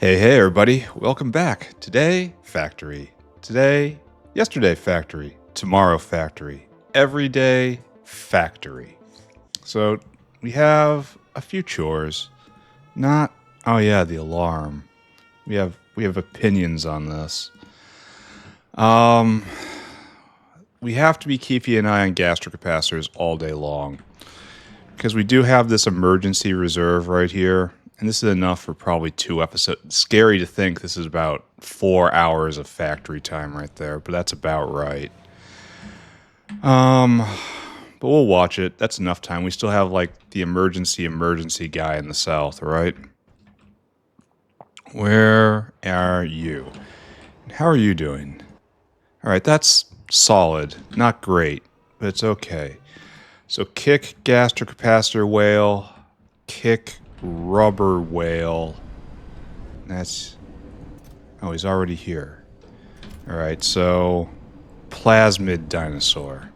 Hey everybody, welcome back. Today, factory. Today, yesterday, factory. Tomorrow, factory. Every day, factory. So, we have a few chores. Not, oh yeah, the alarm. We have opinions on this. We have to be keeping an eye on gastric capacitors all day long. Because we do have this emergency reserve right here. And this is enough for probably 2 episodes. Scary to think this is about 4 hours of factory time right there, but that's about right. But we'll watch it. That's enough time. We still have like the emergency guy in the south, right? Where are you? How are you doing? All right, that's solid. Not great, but it's okay. So kick gastric capacitor whale, kick rubber whale. That's... oh, he's already here. Alright, so... plasmid dinosaur.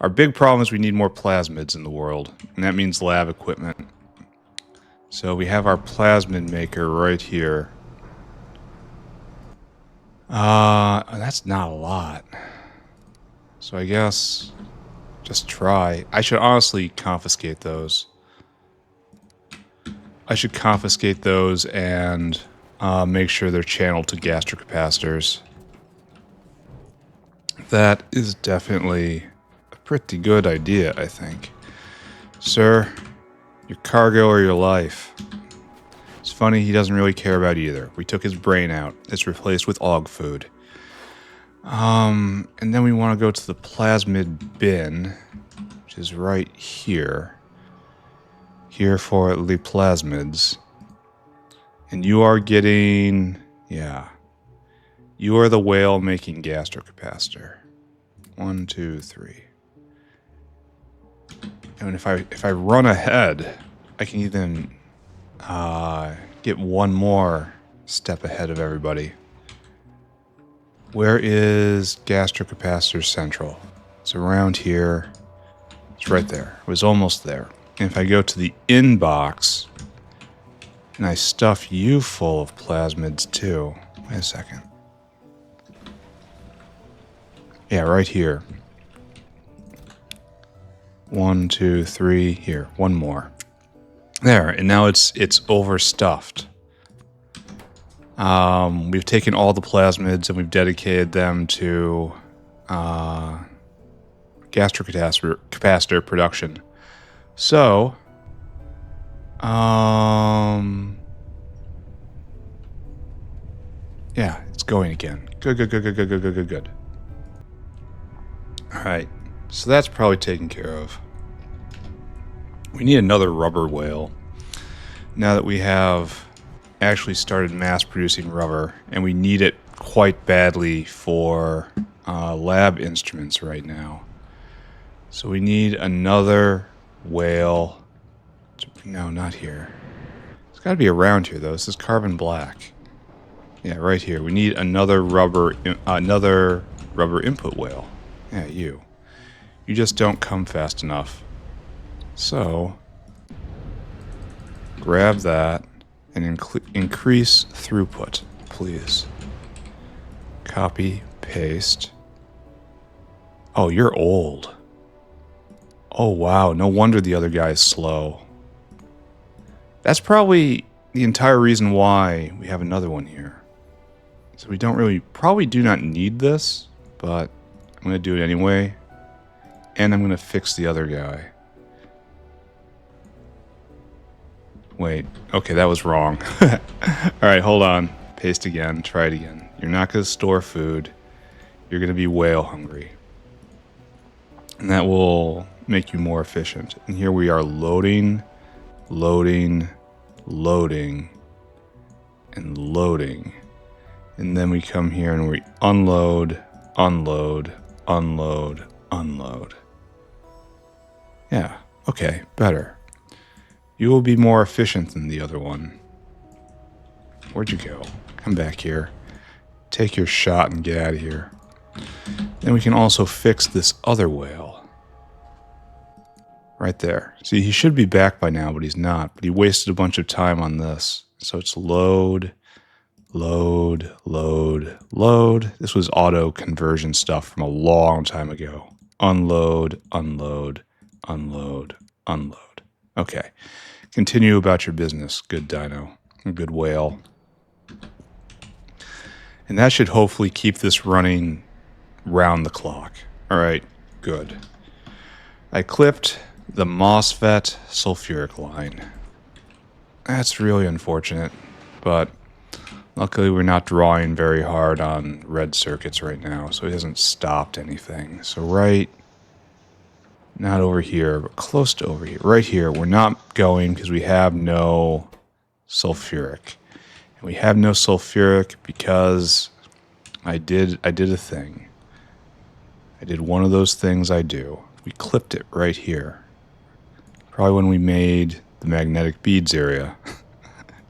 Our big problem is we need more plasmids in the world. And that means lab equipment. So we have our plasmid maker right here. That's not a lot. So I guess... just try. I should honestly confiscate those. I should confiscate those and make sure they're channeled to gastric capacitors. That is definitely a pretty good idea, I think. Sir, your cargo or your life. It's funny, he doesn't really care about either. We took his brain out. It's replaced with og food. And then we want to go to the plasmid bin, which is right here. Here for the plasmids. And you are getting... yeah. You are the whale making gastric capacitor. 1, 2, 3. And if I run ahead, I can even get one more step ahead of everybody. Where is gastric capacitor central? It's around here. It's right there. It was almost there. And if I go to the inbox, and I stuff you full of plasmids too. Wait a second. Yeah, right here. 1, 2, 3, here. One more. There, and now it's overstuffed. We've taken all the plasmids and we've dedicated them to gastric capacitor production. So, yeah, it's going again. Good. Alright, so that's probably taken care of. We need another rubber whale. Now that we have actually started mass producing rubber, and we need it quite badly for lab instruments right now. So we need another whale. No, not here. It's got to be around here, though. This is carbon black. Yeah, right here. We need another rubber input whale. Yeah, you. You just don't come fast enough. So, grab that and increase throughput, please. Copy, paste. Oh, you're old. Oh, wow. No wonder the other guy is slow. That's probably the entire reason why we have another one here. So we probably do not need this, but I'm going to do it anyway. And I'm going to fix the other guy. Wait. Okay, that was wrong. Alright, hold on. Paste again. Try it again. You're not going to store food. You're going to be whale hungry. And that will make you more efficient. And here we are loading, and loading. And then we come here and we unload. Yeah, okay, better. You will be more efficient than the other one. Where'd you go? Come back here. Take your shot and get out of here. Then we can also fix this other whale. Right there. See, he should be back by now, but he's not. But he wasted a bunch of time on this. So it's load, Load, load, load. This was auto conversion stuff from a long time ago. Unload, unload, unload, unload. Okay. Continue about your business, good dino, good whale. And that should hopefully keep this running round the clock. All right, good. I clipped the MOSFET sulfuric line. That's really unfortunate, but luckily we're not drawing very hard on red circuits right now, so it hasn't stopped anything. So right, not over here, but close to over here. Right here, we're not going because we have no sulfuric. And we have no sulfuric because I did a thing. I did one of those things I do. We clipped it right here. Probably when we made the magnetic beads area.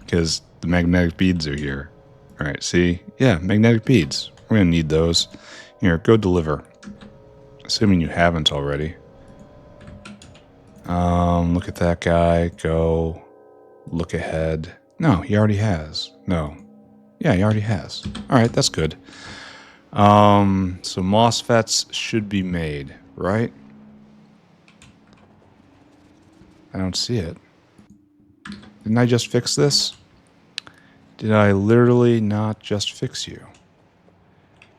Because the magnetic beads are here. Alright, see? Yeah, magnetic beads. We're going to need those. Here, go deliver. Assuming you haven't already. Look at that guy. Go. Look ahead. No, he already has. No. Yeah, he already has. Alright, that's good. So MOSFETs should be made, right? I don't see it. Didn't I just fix this? Did I literally not just fix you?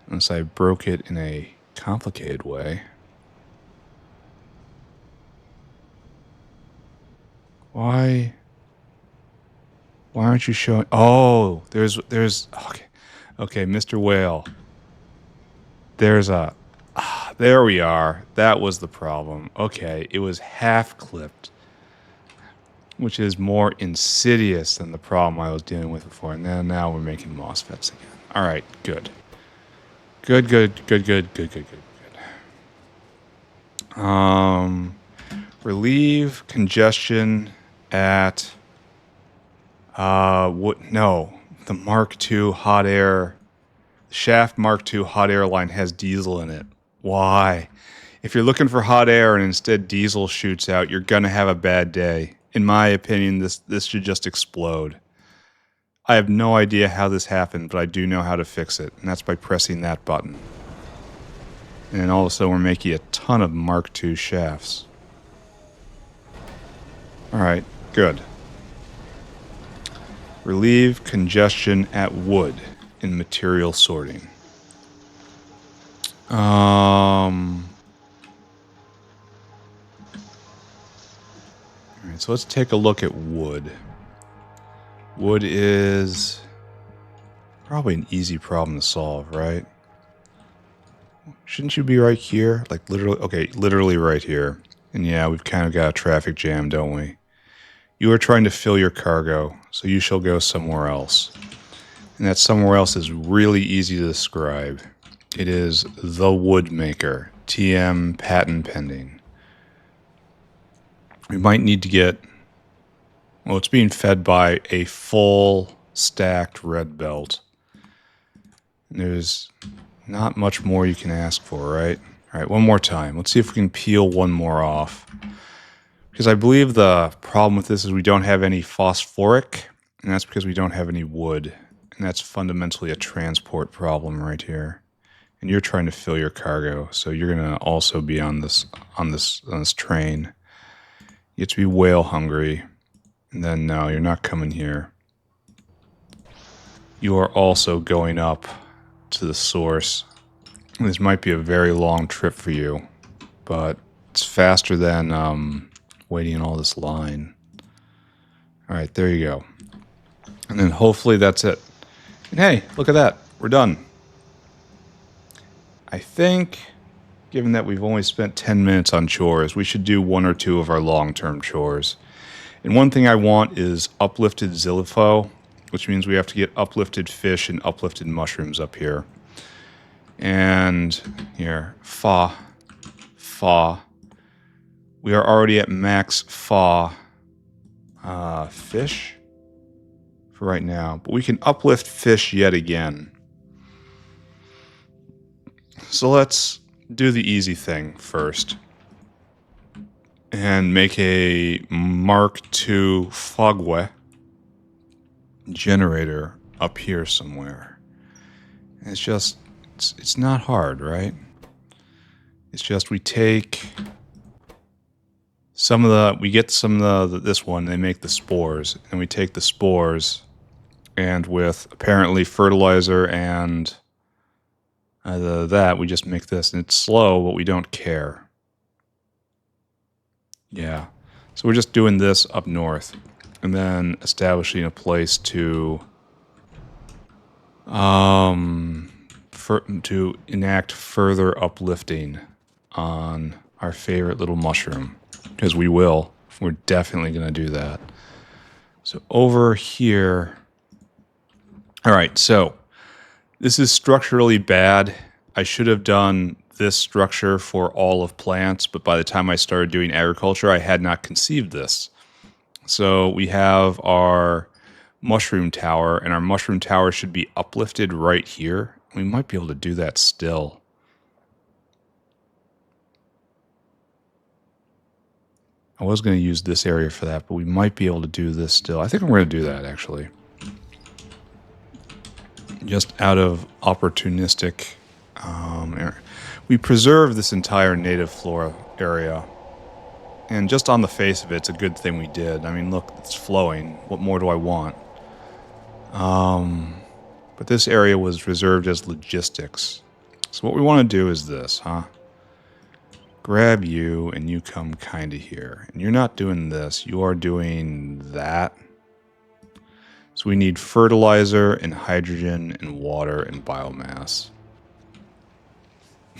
Unless I broke it in a complicated way. Why aren't you showing? Oh, there's okay, Mr. Whale. There's a there we are. That was the problem. Okay, it was half clipped, which is more insidious than the problem I was dealing with before. And then now we're making MOSFETs again. All right, good. Good. Relieve congestion at the Mark II hot air shaft Mark II hot air line has diesel in it. Why? If you're looking for hot air and instead diesel shoots out, you're gonna have a bad day. In my opinion, this should just explode. I have no idea how this happened, but I do know how to fix it, and that's by pressing that button. And also we're making a ton of Mark II shafts. Alright, good. Relieve congestion at wood in material sorting. Alright, so let's take a look at wood. Wood is probably an easy problem to solve, right? Shouldn't you be right here? Like literally, okay, literally right here. And yeah, we've kind of got a traffic jam, don't we? You are trying to fill your cargo, so you shall go somewhere else. And that somewhere else is really easy to describe. It is the Woodmaker, TM patent pending. We might need to get, well, it's being fed by a full stacked red belt. And there's not much more you can ask for, right? All right, one more time. Let's see if we can peel one more off. Because I believe the problem with this is we don't have any phosphoric, and that's because we don't have any wood. And that's fundamentally a transport problem right here. And you're trying to fill your cargo, so you're going to also be on this train. You have to be whale hungry. And then no, you're not coming here. You are also going up to the source. This might be a very long trip for you, but it's faster than waiting in all this line. All right, there you go. And then hopefully that's it. And hey, look at that. We're done. I think, given that we've only spent 10 minutes on chores, we should do one or two of our long-term chores. And one thing I want is uplifted xylopho, which means we have to get uplifted fish and uplifted mushrooms up here. And here, fa. We are already at max fa fish for right now, but we can uplift fish yet again. So let's do the easy thing first and make a Mark II Fogwe generator up here somewhere. And it's just, it's not hard, right? It's just we take some of the, we get some of the, this one, they make the spores, and we take the spores, and with apparently fertilizer and that, we just make this, and it's slow, but we don't care. Yeah. So we're just doing this up north, and then establishing a place to to enact further uplifting on our favorite little mushroom, because we will. We're definitely going to do that. So over here, all right, so this is structurally bad. I should have done this structure for all of plants, but by the time I started doing agriculture, I had not conceived this. So we have our mushroom tower, and our mushroom tower should be uplifted right here. We might be able to do that still. I was going to use this area for that, but we might be able to do this still. I think I'm going to do that, actually. Just out of opportunistic area. We preserve this entire native flora area. And just on the face of it, it's a good thing we did. I mean, look, it's flowing. What more do I want? But this area was reserved as logistics. So what we want to do is this, huh? Grab you, and you come kind of here. And you're not doing this. You are doing that. So we need fertilizer and hydrogen and water and biomass.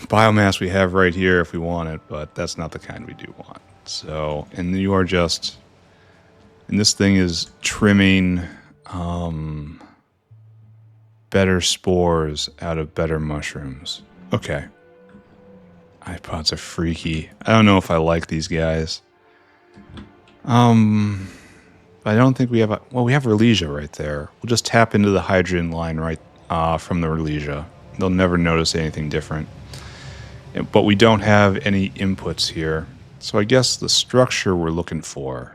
Biomass we have right here if we want it, but that's not the kind we do want. So, and you are just, and this thing is trimming better spores out of better mushrooms. Okay. iPods are freaky. I don't know if I like these guys. I don't think we have a, well, we have Relesia right there. We'll just tap into the hydrogen line right from the Relesia. They'll never notice anything different. But we don't have any inputs here. So I guess the structure we're looking for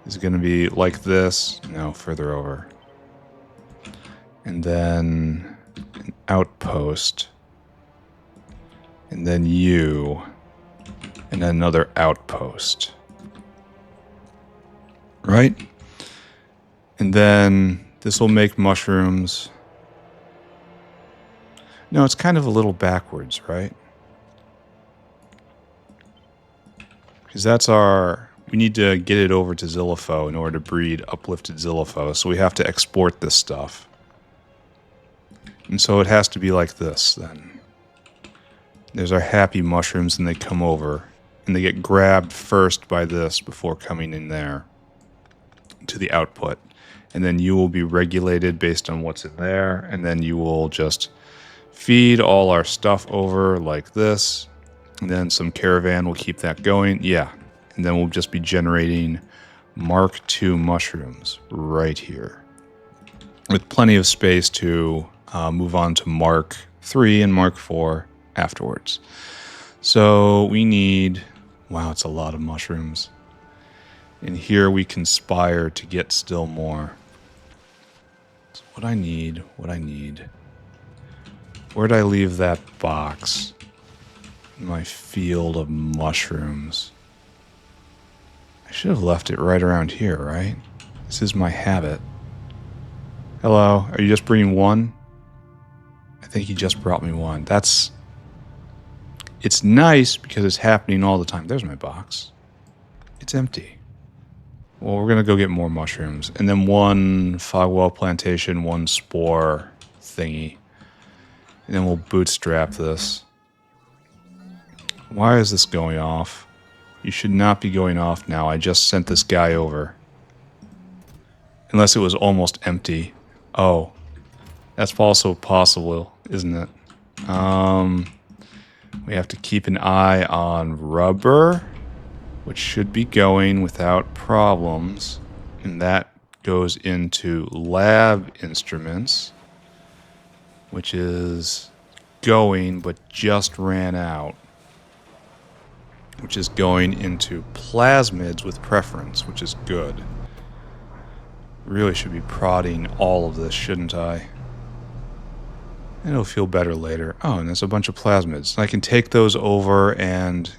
is going to be like this. No, further over. And then an outpost. And then you. And then another outpost. Right? And then this will make mushrooms. No, it's kind of a little backwards, right? Because that's our, we need to get it over to Zillipho in order to breed uplifted Zillipho, so we have to export this stuff. And so it has to be like this, then. There's our happy mushrooms, and they come over, and they get grabbed first by this before coming in there to the output. And then you will be regulated based on what's in there, and then you will just feed all our stuff over like this, and then some caravan will keep that going. Yeah, and then we'll just be generating Mark II mushrooms right here, with plenty of space to move on to Mark III and Mark IV afterwards. So we need, wow, it's a lot of mushrooms. And here we conspire to get still more. So what I need. Where'd I leave that box? In my field of mushrooms. I should have left it right around here, right? This is my habit. Hello, are you just bringing one? I think he just brought me one. It's nice because it's happening all the time. There's my box. It's empty. Well, we're going to go get more mushrooms. And then one fogwell plantation, one spore thingy. And then we'll bootstrap this. Why is this going off? You should not be going off now. I just sent this guy over. Unless it was almost empty. Oh. That's also possible, isn't it? We have to keep an eye on rubber, which should be going without problems. And that goes into lab instruments, which is going but just ran out, which is going into plasmids with preference, which is good. Really should be prodding all of this, shouldn't I? And it'll feel better later. Oh, and there's a bunch of plasmids. I can take those over and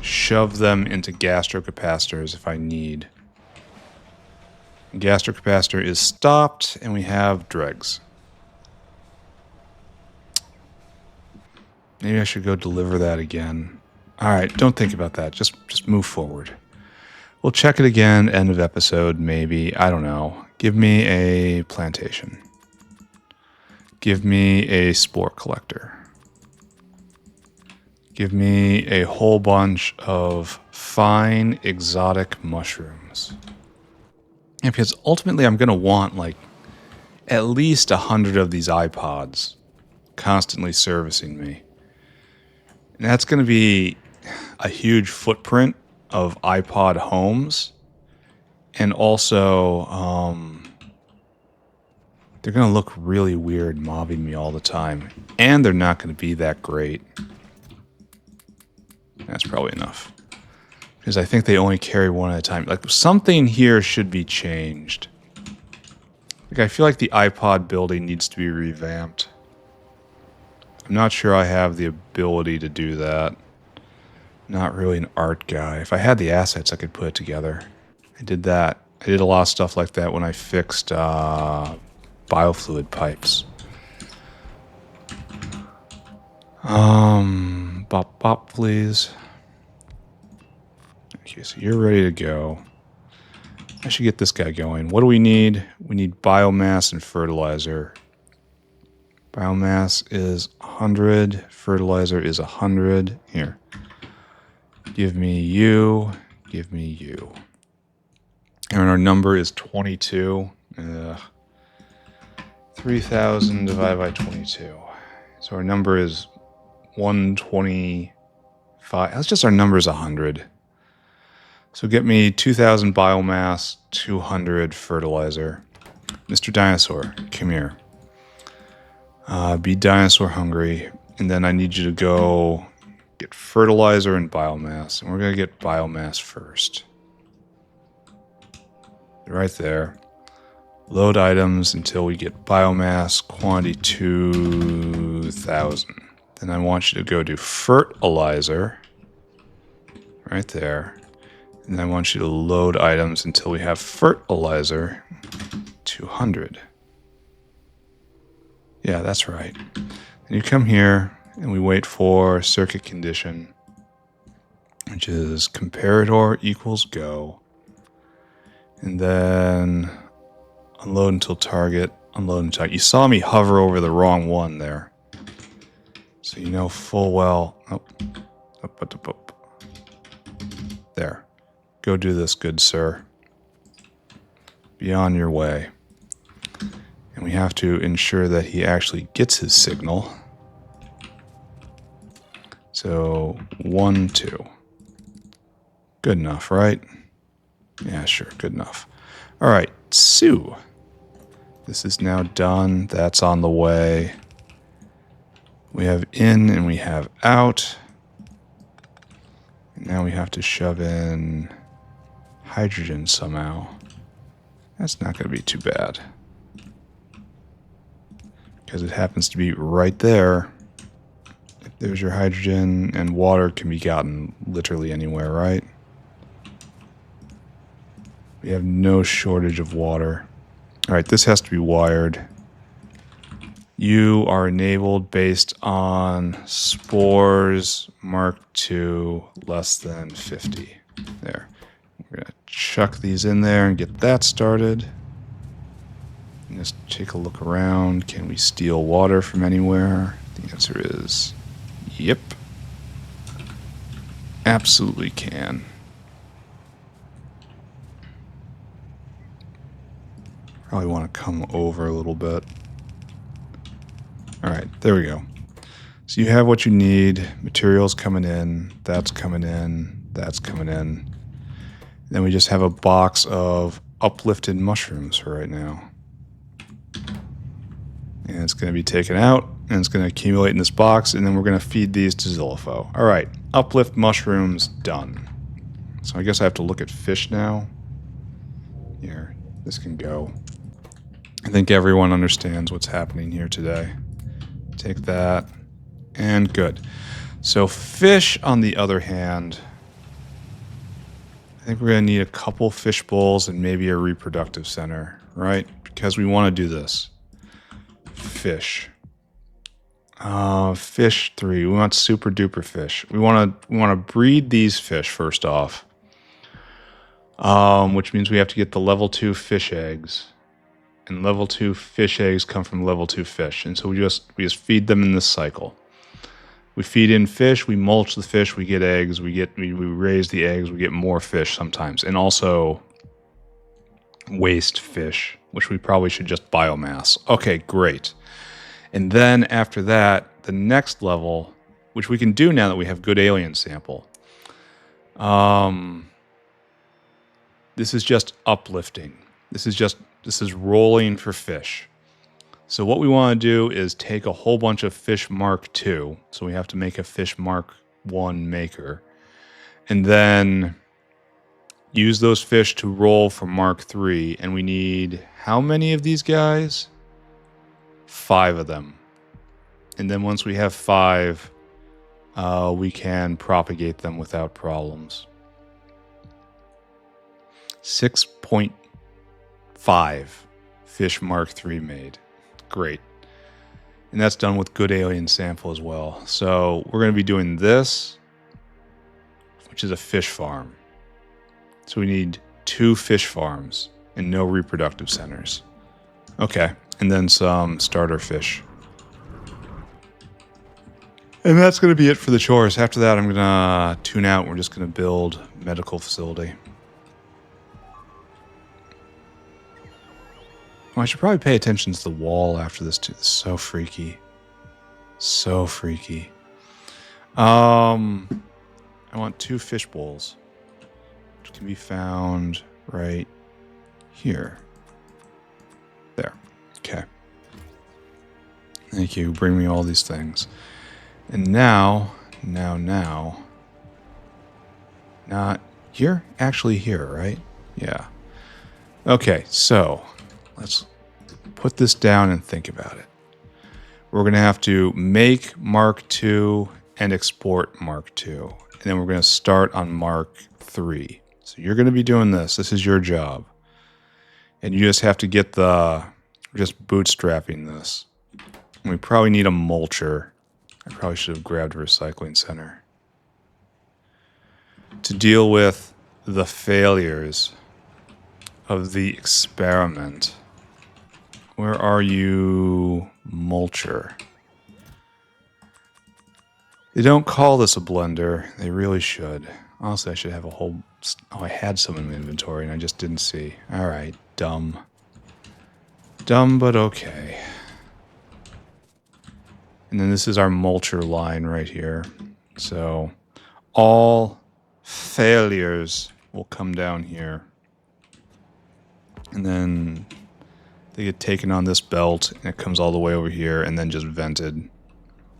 shove them into gastrocapacitors if I need. Gastrocapacitor is stopped, and we have dregs. Maybe I should go deliver that again. Alright, don't think about that. Just move forward. We'll check it again, end of episode, maybe. I don't know. Give me a plantation. Give me a spore collector. Give me a whole bunch of fine exotic mushrooms. And because ultimately I'm going to want like at least 100 of these iPods constantly servicing me. And that's going to be a huge footprint of iPod homes. And also, they're going to look really weird mobbing me all the time. And they're not going to be that great. That's probably enough. Because I think they only carry one at a time. Like, something here should be changed. Like, I feel like the iPod building needs to be revamped. I'm not sure I have the ability to do that. Not really an art guy. If I had the assets, I could put it together. I did that. I did a lot of stuff like that when I fixed biofluid pipes. Bop bop, please. Okay, so you're ready to go. I should get this guy going. What do we need? We need biomass and fertilizer. Biomass is 100. Fertilizer is 100. Here. Give me you. Give me you. And our number is 22. 3,000 divided by 22. So our number is 125. That's just our number is 100. So get me 2,000 biomass, 200 fertilizer. Mr. Dinosaur, come here. Be dinosaur hungry. And then I need you to go get fertilizer and biomass. And we're going to get biomass first. Right there. Load items until we get biomass quantity 2,000. Then I want you to go do fertilizer. Right there. And I want you to load items until we have fertilizer 200. Yeah, that's right. And you come here and we wait for circuit condition, which is comparator equals go. And then unload until target, unload until target. You saw me hover over the wrong one there. So you know full well. Up. There. Go do this, good sir. Be on your way. And we have to ensure that he actually gets his signal. So 1, 2. Good enough, right? Yeah, sure, good enough. All right, Sue. This is now done. That's on the way. We have in and we have out. And now we have to shove in hydrogen somehow. That's not going to be too bad. Because it happens to be right there. There's your hydrogen, and water can be gotten literally anywhere, right? We have no shortage of water. Alright, this has to be wired. You are enabled based on spores Mark II less than 50. There. We're going to chuck these in there and get that started. And just take a look around. Can we steal water from anywhere? The answer is yep. Absolutely can. Probably want to come over a little bit. Alright, there we go. So you have what you need. Materials coming in. That's coming in. That's coming in. Then we just have a box of uplifted mushrooms for right now. And it's going to be taken out, and it's going to accumulate in this box, and then we're going to feed these to Zilipho. Alright, uplift mushrooms, done. So I guess I have to look at fish now. Here. This can go. I think everyone understands what's happening here today. Take that. And good. So fish, on the other hand, I think we're going to need a couple fish bowls and maybe a reproductive center, right? Because we want to do this. Fish. Fish 3. We want super duper fish. We want to breed these fish first off. Which means we have to get the level 2 fish eggs. And level 2 fish eggs come from level 2 fish. And so we just feed them in this cycle. We feed in fish, we mulch the fish, we get eggs, we raise the eggs, we get more fish sometimes. And also waste fish, which we probably should just biomass. Okay, great. And then after that, the next level, which we can do now that we have good alien sample. This is just uplifting. This is rolling for fish. So what we want to do is take a whole bunch of fish Mark II. So we have to make a fish Mark I maker. And then use those fish to roll for Mark III. And we need how many of these guys? 5 of them. And then once we have 5, we can propagate them without problems. 6.5 fish Mark III made. Great. And that's done with good alien sample as well. So we're going to be doing this, which is a fish farm. So we need 2 fish farms and no reproductive centers. Okay. And then some starter fish. And that's going to be it for the chores. After that, I'm going to tune out. We're just going to build medical facility. Well, I should probably pay attention to the wall after this too. It's so freaky. So freaky. I want 2 fish bowls, which can be found right here. There. Okay. Thank you. Bring me all these things. And now, not here? Actually here, right? Yeah. Okay, so let's put this down and think about it. We're going to have to make Mark II and export Mark II. And then we're going to start on Mark III. So you're going to be doing this. This is your job. And you just have to get just bootstrapping this. And we probably need a mulcher. I probably should have grabbed a recycling center. To deal with the failures of the experiment. Where are you, mulcher? They don't call this a blender. They really should. Honestly, I should have a whole... Oh, I had some in my inventory and I just didn't see. All right, dumb. Dumb, but okay. And then this is our mulcher line right here. So all failures will come down here. And then they get taken on this belt and it comes all the way over here and then just vented.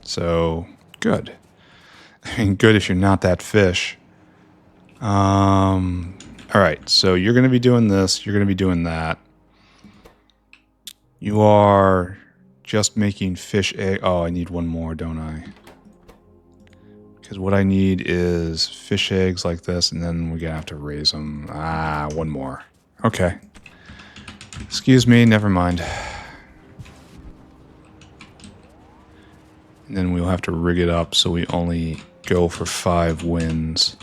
So good. I mean, good if you're not that fish. All right, so you're going to be doing this. You're going to be doing that. You are just making fish egg. Oh, I need one more, don't I? Because what I need is fish eggs like this, and then we're going to have to raise them. One more. Okay. Excuse me, never mind. And then we'll have to rig it up so we only go for 5 wins.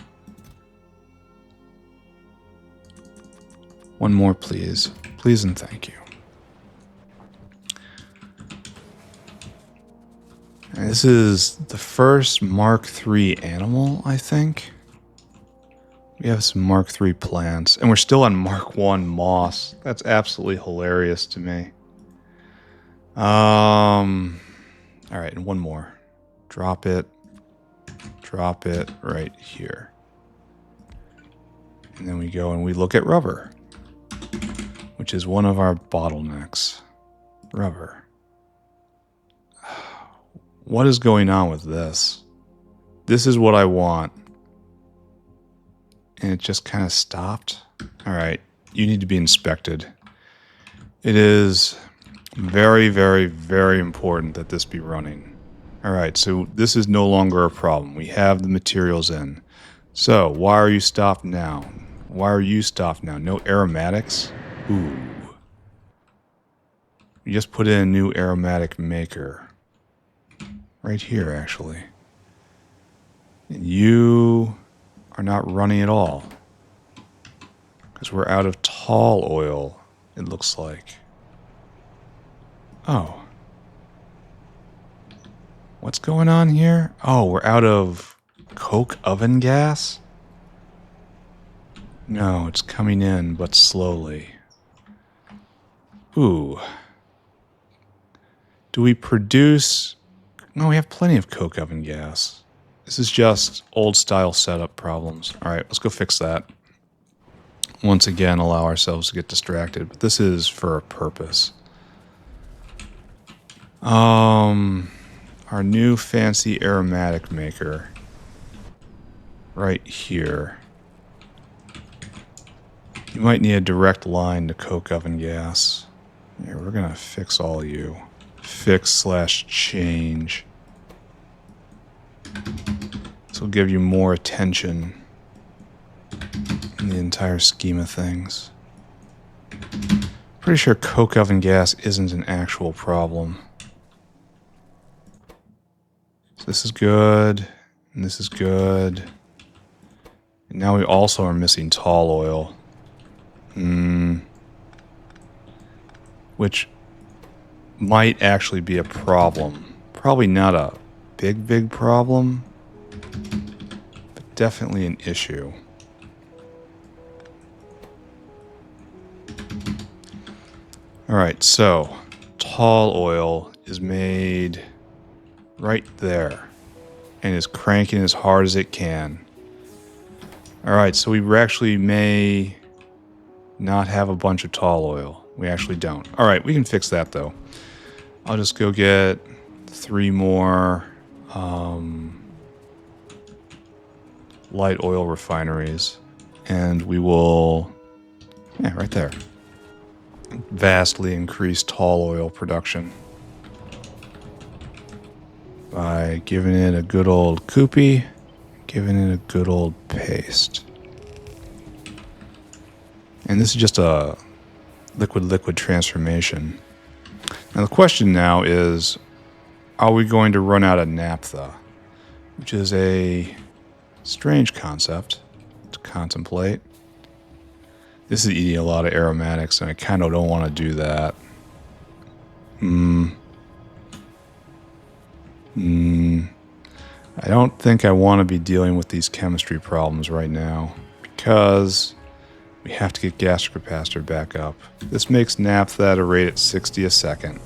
One more, please. Please and thank you. And this is the first Mark III animal, I think. We have some Mark III plants. And we're still on Mark I moss. That's absolutely hilarious to me. All right, and one more. Drop it right here. And then we go and we look at rubber, which is one of our bottlenecks. Rubber. What is going on with this? This is what I want. And it just kind of stopped. All right, you need to be inspected. It is very, very, very important that this be running. Alright, so this is no longer a problem. We have the materials in. So, why are you stopped now? Why are you stopped now? No aromatics? Ooh. We just put in a new aromatic maker. Right here, actually. And you are not running at all. Because we're out of tall oil, it looks like. Oh. What's going on here? Oh, we're out of coke oven gas? No, it's coming in, but slowly. Ooh. Do we produce... No, we have plenty of coke oven gas. This is just old-style setup problems. Alright, let's go fix that. Once again, allow ourselves to get distracted, but this is for a purpose. Our new fancy aromatic maker. Right here. You might need a direct line to coke oven gas. Yeah, we're gonna fix all of you. Fix/change. This will give you more attention in the entire scheme of things. Pretty sure coke oven gas isn't an actual problem. So this is good, and this is good. And now we also are missing tall oil. Which might actually be a problem. Probably not a big, big problem, but definitely an issue. Alright, so tall oil is made right there and is cranking as hard as it can. Alright, so we actually may not have a bunch of tall oil. We actually don't. Alright, we can fix that though. I'll just go get 3 more light oil refineries and we will, yeah, right there, vastly increase tall oil production by giving it a good old coopy, giving it a good old paste. And this is just a liquid-liquid transformation. Now the question now is, are we going to run out of naphtha? Which is a strange concept to contemplate. This is eating a lot of aromatics, and I kind of don't want to do that. I don't think I want to be dealing with these chemistry problems right now, because we have to get gastric capacitor back up. This makes naphtha at a rate at 60 a second.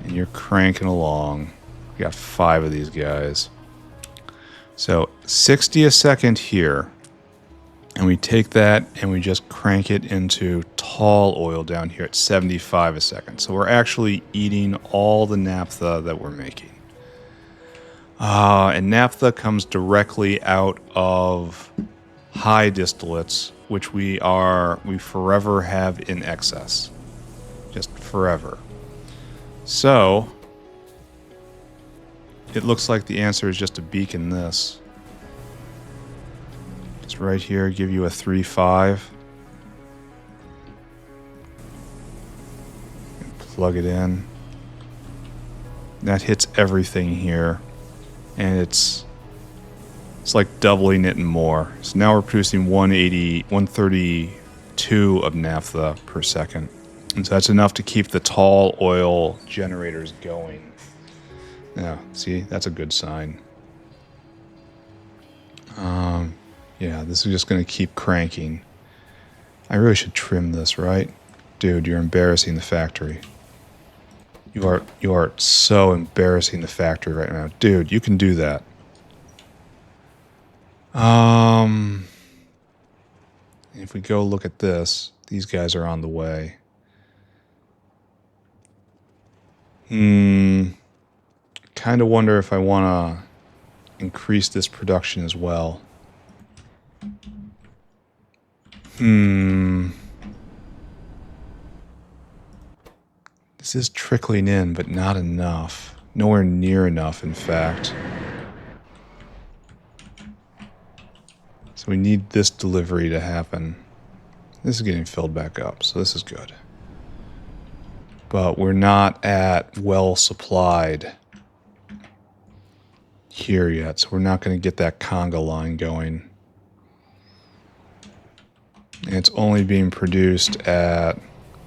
And you're cranking along. We got 5 of these guys. So 60 a second here. And we take that and we just crank it into tall oil down here at 75 a second. So we're actually eating all the naphtha that we're making. And naphtha comes directly out of high distillates, which we forever have in excess. Just forever. So, it looks like the answer is just to beacon this. Just right here, give you a 3.5. And plug it in. That hits everything here. And it's like doubling it and more. So now we're producing 132 of naphtha per second. And so that's enough to keep the tall oil generators going. Yeah, see, that's a good sign. Yeah, this is just going to keep cranking. I really should trim this, right? Dude, you're embarrassing the factory. You are so embarrassing the factory right now. Dude, you can do that. If we go look at this, these guys are on the way. Kind of wonder if I want to increase this production as well. This is trickling in, but not enough. Nowhere near enough, in fact. So we need this delivery to happen. This is getting filled back up, so this is good. But we're not at well supplied here yet, so we're not going to get that conga line going. And it's only being produced at,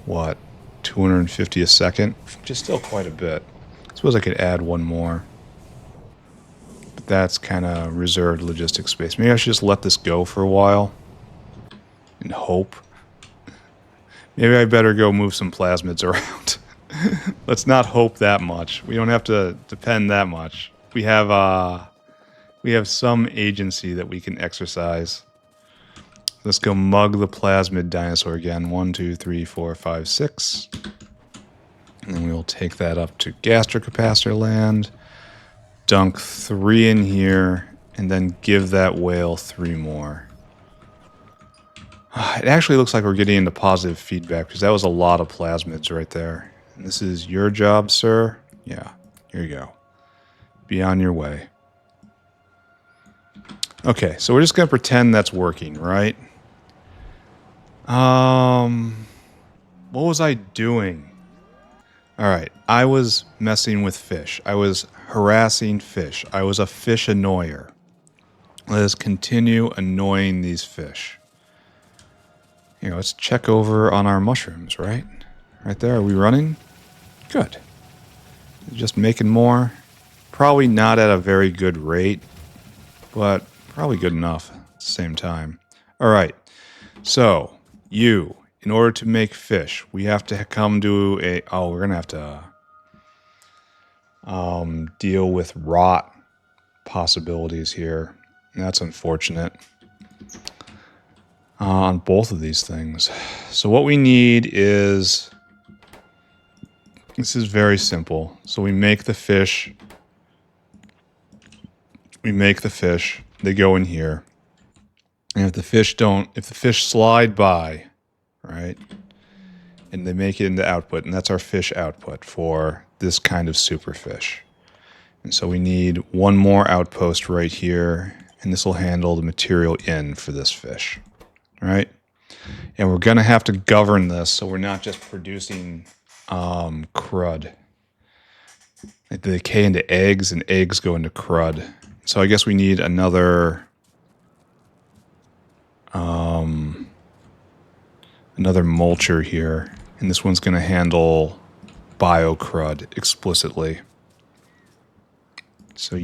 what, 250 a second? Which is still quite a bit. I suppose I could add one more. But that's kind of reserved logistic space. Maybe I should just let this go for a while and hope. Maybe I better go move some plasmids around. Let's not hope that much. We don't have to depend that much. We have some agency that we can exercise. Let's go mug the plasmid dinosaur again. 1, 2, 3, 4, 5, 6. And then we'll take that up to gastrocapacitor land. Dunk 3 in here. And then give that whale 3 more. It actually looks like we're getting into positive feedback because that was a lot of plasmids right there. And this is your job, sir. Yeah, here you go. Be on your way. Okay, so we're just going to pretend that's working, right? What was I doing? Alright, I was messing with fish. I was harassing fish. I was a fish annoyer. Let us continue annoying these fish. Here, let's check over on our mushrooms, right? Right there, are we running? Good. Just making more. Probably not at a very good rate, but probably good enough at the same time. Alright, so you, in order to make fish, we have to come to a... Oh, we're going to have to deal with rot possibilities here. That's unfortunate. On both of these things. So what we need is... This is very simple. So we make the fish. We make the fish. They go in here. And if the fish slide by, right, and they make it into output, and that's our fish output for this kind of superfish. And so we need one more outpost right here, and this will handle the material in for this fish, right? And we're going to have to govern this so we're not just producing crud. They decay into eggs, and eggs go into crud. So I guess we need another mulcher here, and this one's going to handle biocrud explicitly. So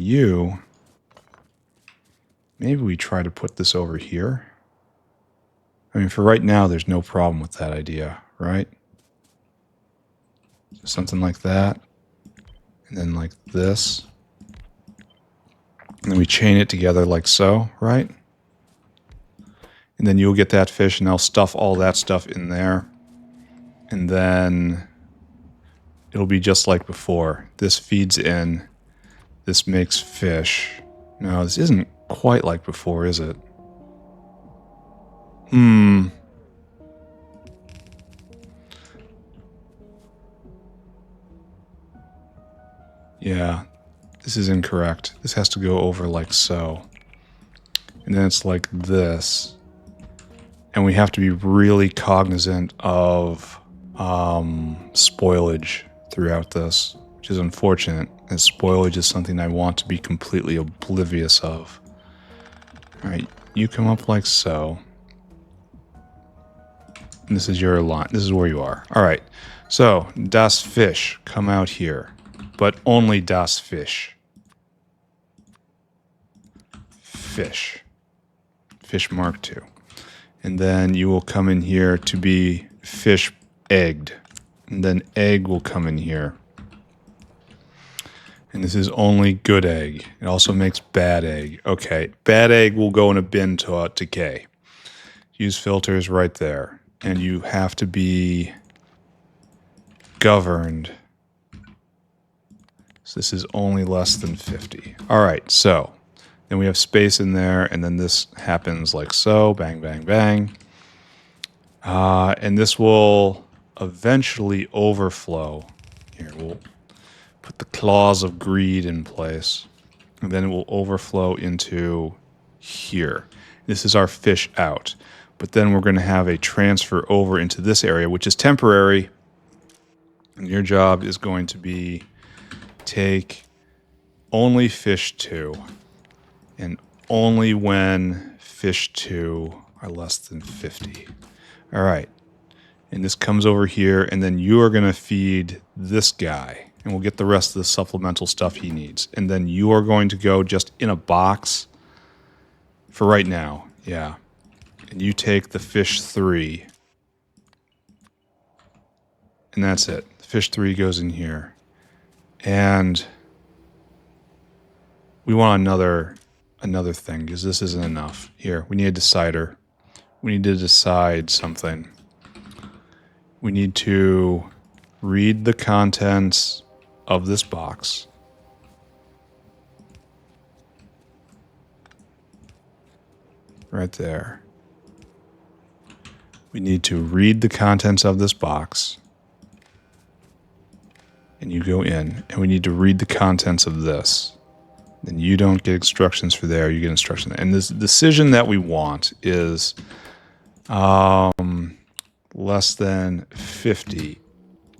maybe we try to put this over here. I mean, for right now, there's no problem with that idea, right? So something like that, and then like this. And then we chain it together like so, right? And then you'll get that fish, and I'll stuff all that stuff in there. And then it'll be just like before. This feeds in. This makes fish. No, this isn't quite like before, is it? Yeah, this is incorrect. This has to go over like so. And then it's like this. And we have to be really cognizant of spoilage throughout this, which is unfortunate. And spoilage is something I want to be completely oblivious of. Alright, you come up like so. And this is your line. This is where you are. Alright, so das Fish, come out here. But only das Fish. Fish. Fish Mark II. And then you will come in here to be fish egged. And then egg will come in here. And this is only good egg. It also makes bad egg. Okay, bad egg will go in a bin to decay. Use filters right there. And you have to be governed. So this is only less than 50. All right, so then we have space in there, and then this happens like so, bang, bang, bang. And this will eventually overflow Here, we'll put the claws of greed in place. And then it will overflow into here. This is our fish out. But then we're going to have a transfer over into this area, which is temporary. And your job is going to be take only fish 2. And only when fish 2 are less than 50. All right. And this comes over here, and then you are going to feed this guy. And we'll get the rest of the supplemental stuff he needs. And then you are going to go just in a box for right now. Yeah. And you take the fish 3. And that's it. Fish 3 goes in here. And we want another thing, because this isn't enough. Here, we need a decider. We need to decide something. We need to read the contents of this box. Right there. We need to read the contents of this box. And you go in, and we need to read the contents of this. Then you don't get instructions for there, you get instructions. And this decision that we want is less than 50.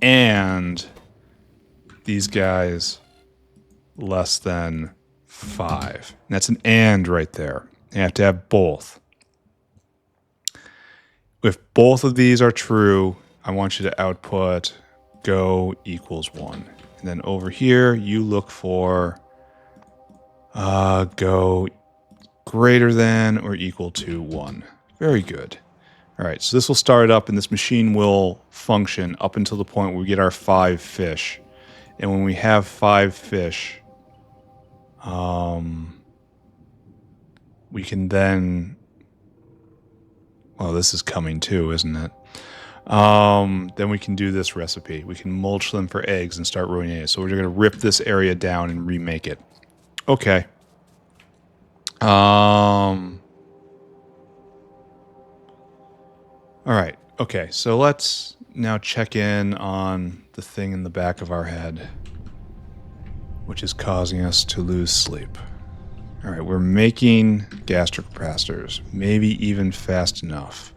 And these guys less than 5. And that's an and right there. You have to have both. If both of these are true, I want you to output go equals 1. And then over here, you look for go greater than or equal to 1. Very good. All right, so this will start up, and this machine will function up until the point where we get our 5 fish. And when we have 5 fish, we can then... Well, this is coming too, isn't it? Then we can do this recipe. We can mulch them for eggs and start ruining it. So we're going to rip this area down and remake it. Okay. All right. Okay, so let's now check in on the thing in the back of our head, which is causing us to lose sleep. All right, we're making gastric capacitors, maybe even fast enough.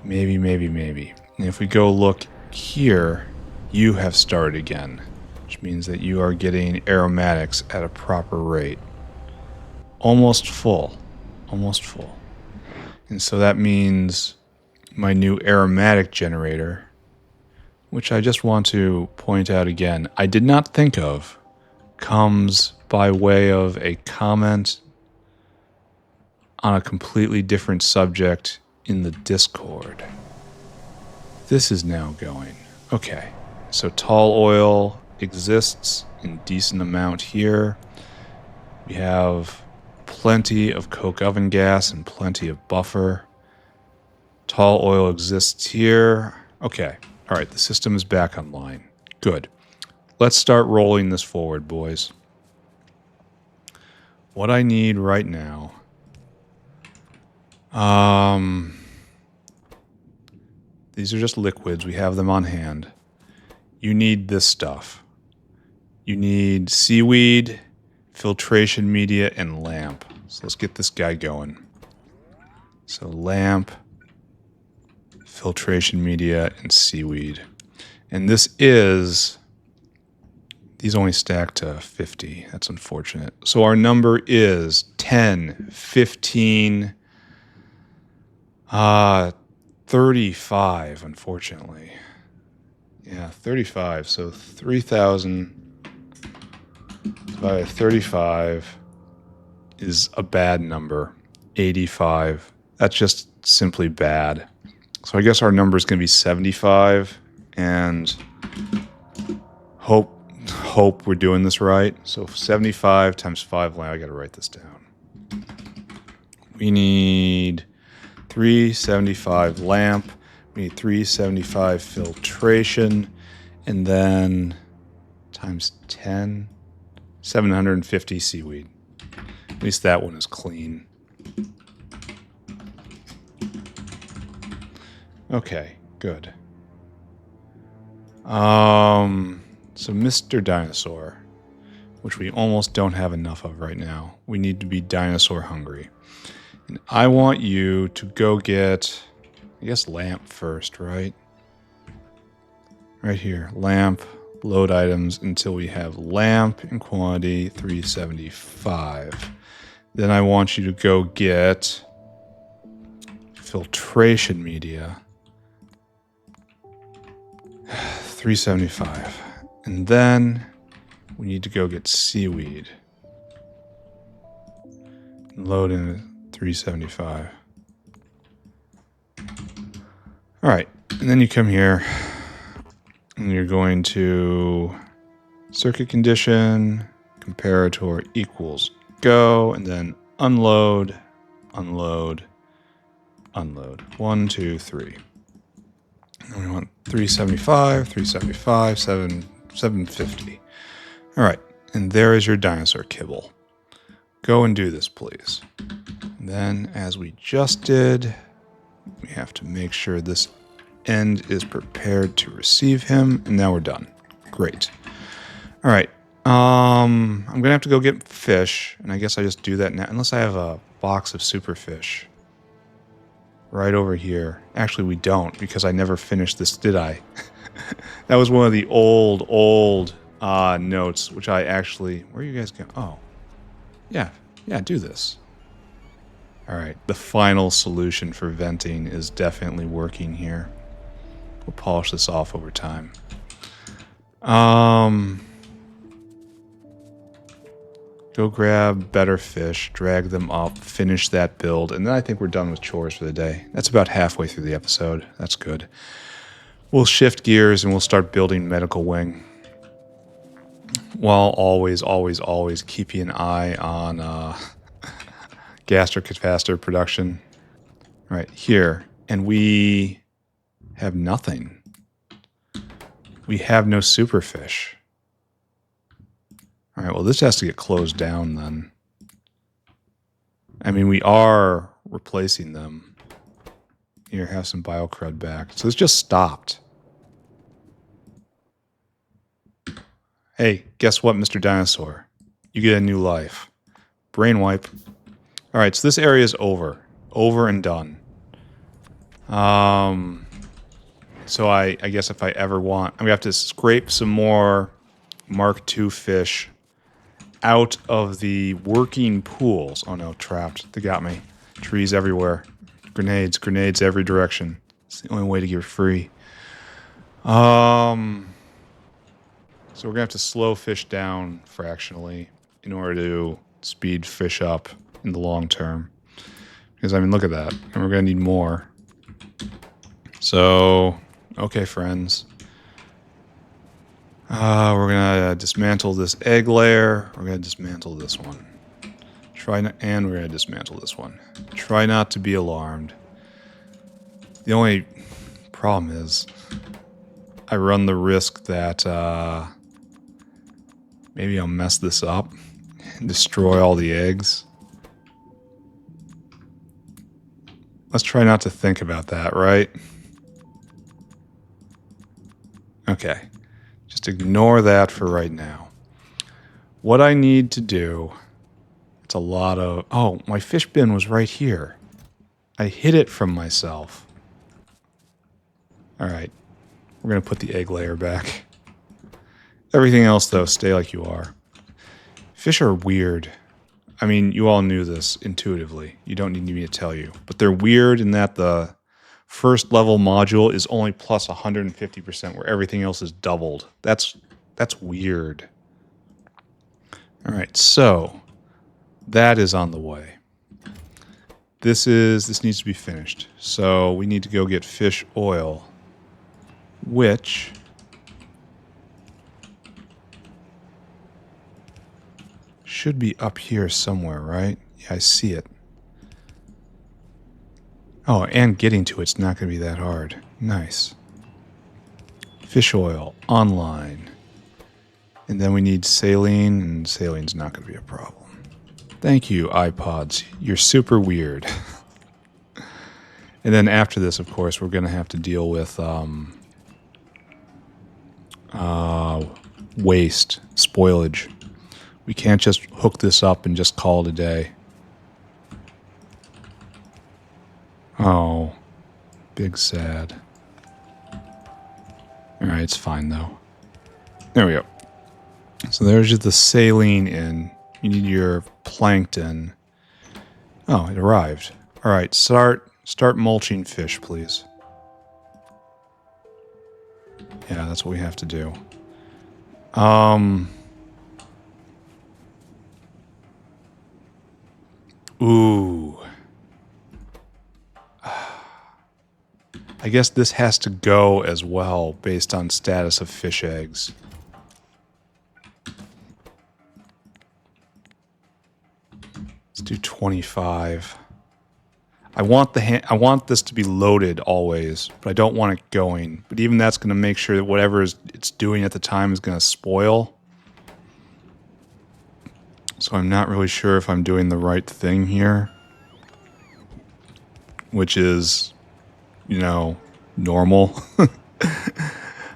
Maybe. And if we go look here, you have started again, which means that you are getting aromatics at a proper rate. Almost full. And so that means my new aromatic generator, which I just want to point out again, I did not think of, comes by way of a comment on a completely different subject in the Discord. This is now going. Okay, so tall oil exists in decent amount here. We have plenty of coke oven gas and plenty of buffer. Tall oil exists here. Okay, all right, the system is back online. Good. Let's start rolling this forward, boys. What I need right now... these are just liquids. We have them on hand. You need this stuff. You need seaweed, filtration media, and lamp. So let's get this guy going. So lamp, filtration media, and seaweed. And this is... These only stack to 50. That's unfortunate. So our number is 10, 15, 35, unfortunately. Yeah, 35. So 3,000 by 35 is a bad number. 85. That's just simply bad. So I guess our number is going to be 75, and hope we're doing this right. So 75 times 5 lamp. I got to write this down. We need 375 lamp. We need 375 filtration, and then times 10, 750 seaweed. At least that one is clean. Okay, good. So Mr. Dinosaur, which we almost don't have enough of right now. We need to be dinosaur hungry. And I want you to go get, I guess, lamp first, right? Right here, lamp, load items until we have lamp in quantity 375. Then I want you to go get filtration media 375. And then we need to go get seaweed. Load in 375. All right, and then you come here and you're going to circuit condition, comparator equals go, and then unload, unload, unload. 1, 2, 3. And we want 375, 375, 750. All right, and there is your dinosaur kibble. Go and do this, please. And then, as we just did, we have to make sure this end is prepared to receive him, and now we're done. Great. All right. I'm gonna have to go get fish, and I guess I just do that now, unless I have a box of superfish right over here. Actually, we don't, because I never finished this, did I? That was one of the old notes, which I actually... Where are you guys going? Oh. Yeah, do this. All right, the final solution for venting is definitely working here. We'll polish this off over time. Go grab better fish, drag them up, finish that build, and then I think we're done with chores for the day. That's about halfway through the episode. That's good. We'll shift gears and we'll start building medical wing. While always keeping an eye on gastric capacitor production. Right here. And we have nothing. We have no superfish. All right, well, this has to get closed down then. I mean, we are replacing them. Here, have some biocrud back. So it's just stopped. Hey, guess what, Mr. Dinosaur? You get a new life. Brain wipe. All right, so this area is over. Over and done. So I guess if I ever want... I'm going to have to scrape some more Mark II fish out of the working pools. Oh no, trapped. They got me. Trees everywhere. Grenades every direction. It's the only way to get free. So we're going to have to slow fish down fractionally in order to speed fish up in the long term. Because, I mean, look at that. And we're going to need more. So, okay, friends. We're going to dismantle this egg layer. We're going to dismantle this one. And we're going to dismantle this one. Try not to be alarmed. The only problem is I run the risk that maybe I'll mess this up and destroy all the eggs. Let's try not to think about that, right? Okay. Just ignore that for right now. What I need to do... It's a lot of... Oh, my fish bin was right here. I hid it from myself. Alright. We're going to put the egg layer back. Everything else, though, stay like you are. Fish are weird. I mean, you all knew this intuitively. You don't need me to tell you. But they're weird in that the first level module is only plus 150%, where everything else is doubled. That's weird. Alright, so... that is on the way. This needs to be finished. So we need to go get fish oil, which should be up here somewhere, right? Yeah, I see it. Oh, and getting to it's not going to be that hard. Nice. Fish oil online. And then we need saline, and saline's not going to be a problem. Thank you, iPods. You're super weird. And then after this, of course, we're going to have to deal with waste, spoilage. We can't just hook this up and just call it a day. Oh, big sad. Alright, it's fine though. There we go. So there's just the saline in. You need your plankton. Oh, it arrived. Alright, start mulching fish, please. Yeah, that's what we have to do. Ooh. I guess this has to go as well, based on status of fish eggs. Let's do 25. I want this to be loaded always, but I don't want it going. But even that's going to make sure that whatever it's doing at the time is going to spoil. So I'm not really sure if I'm doing the right thing here. Which is, you know, normal.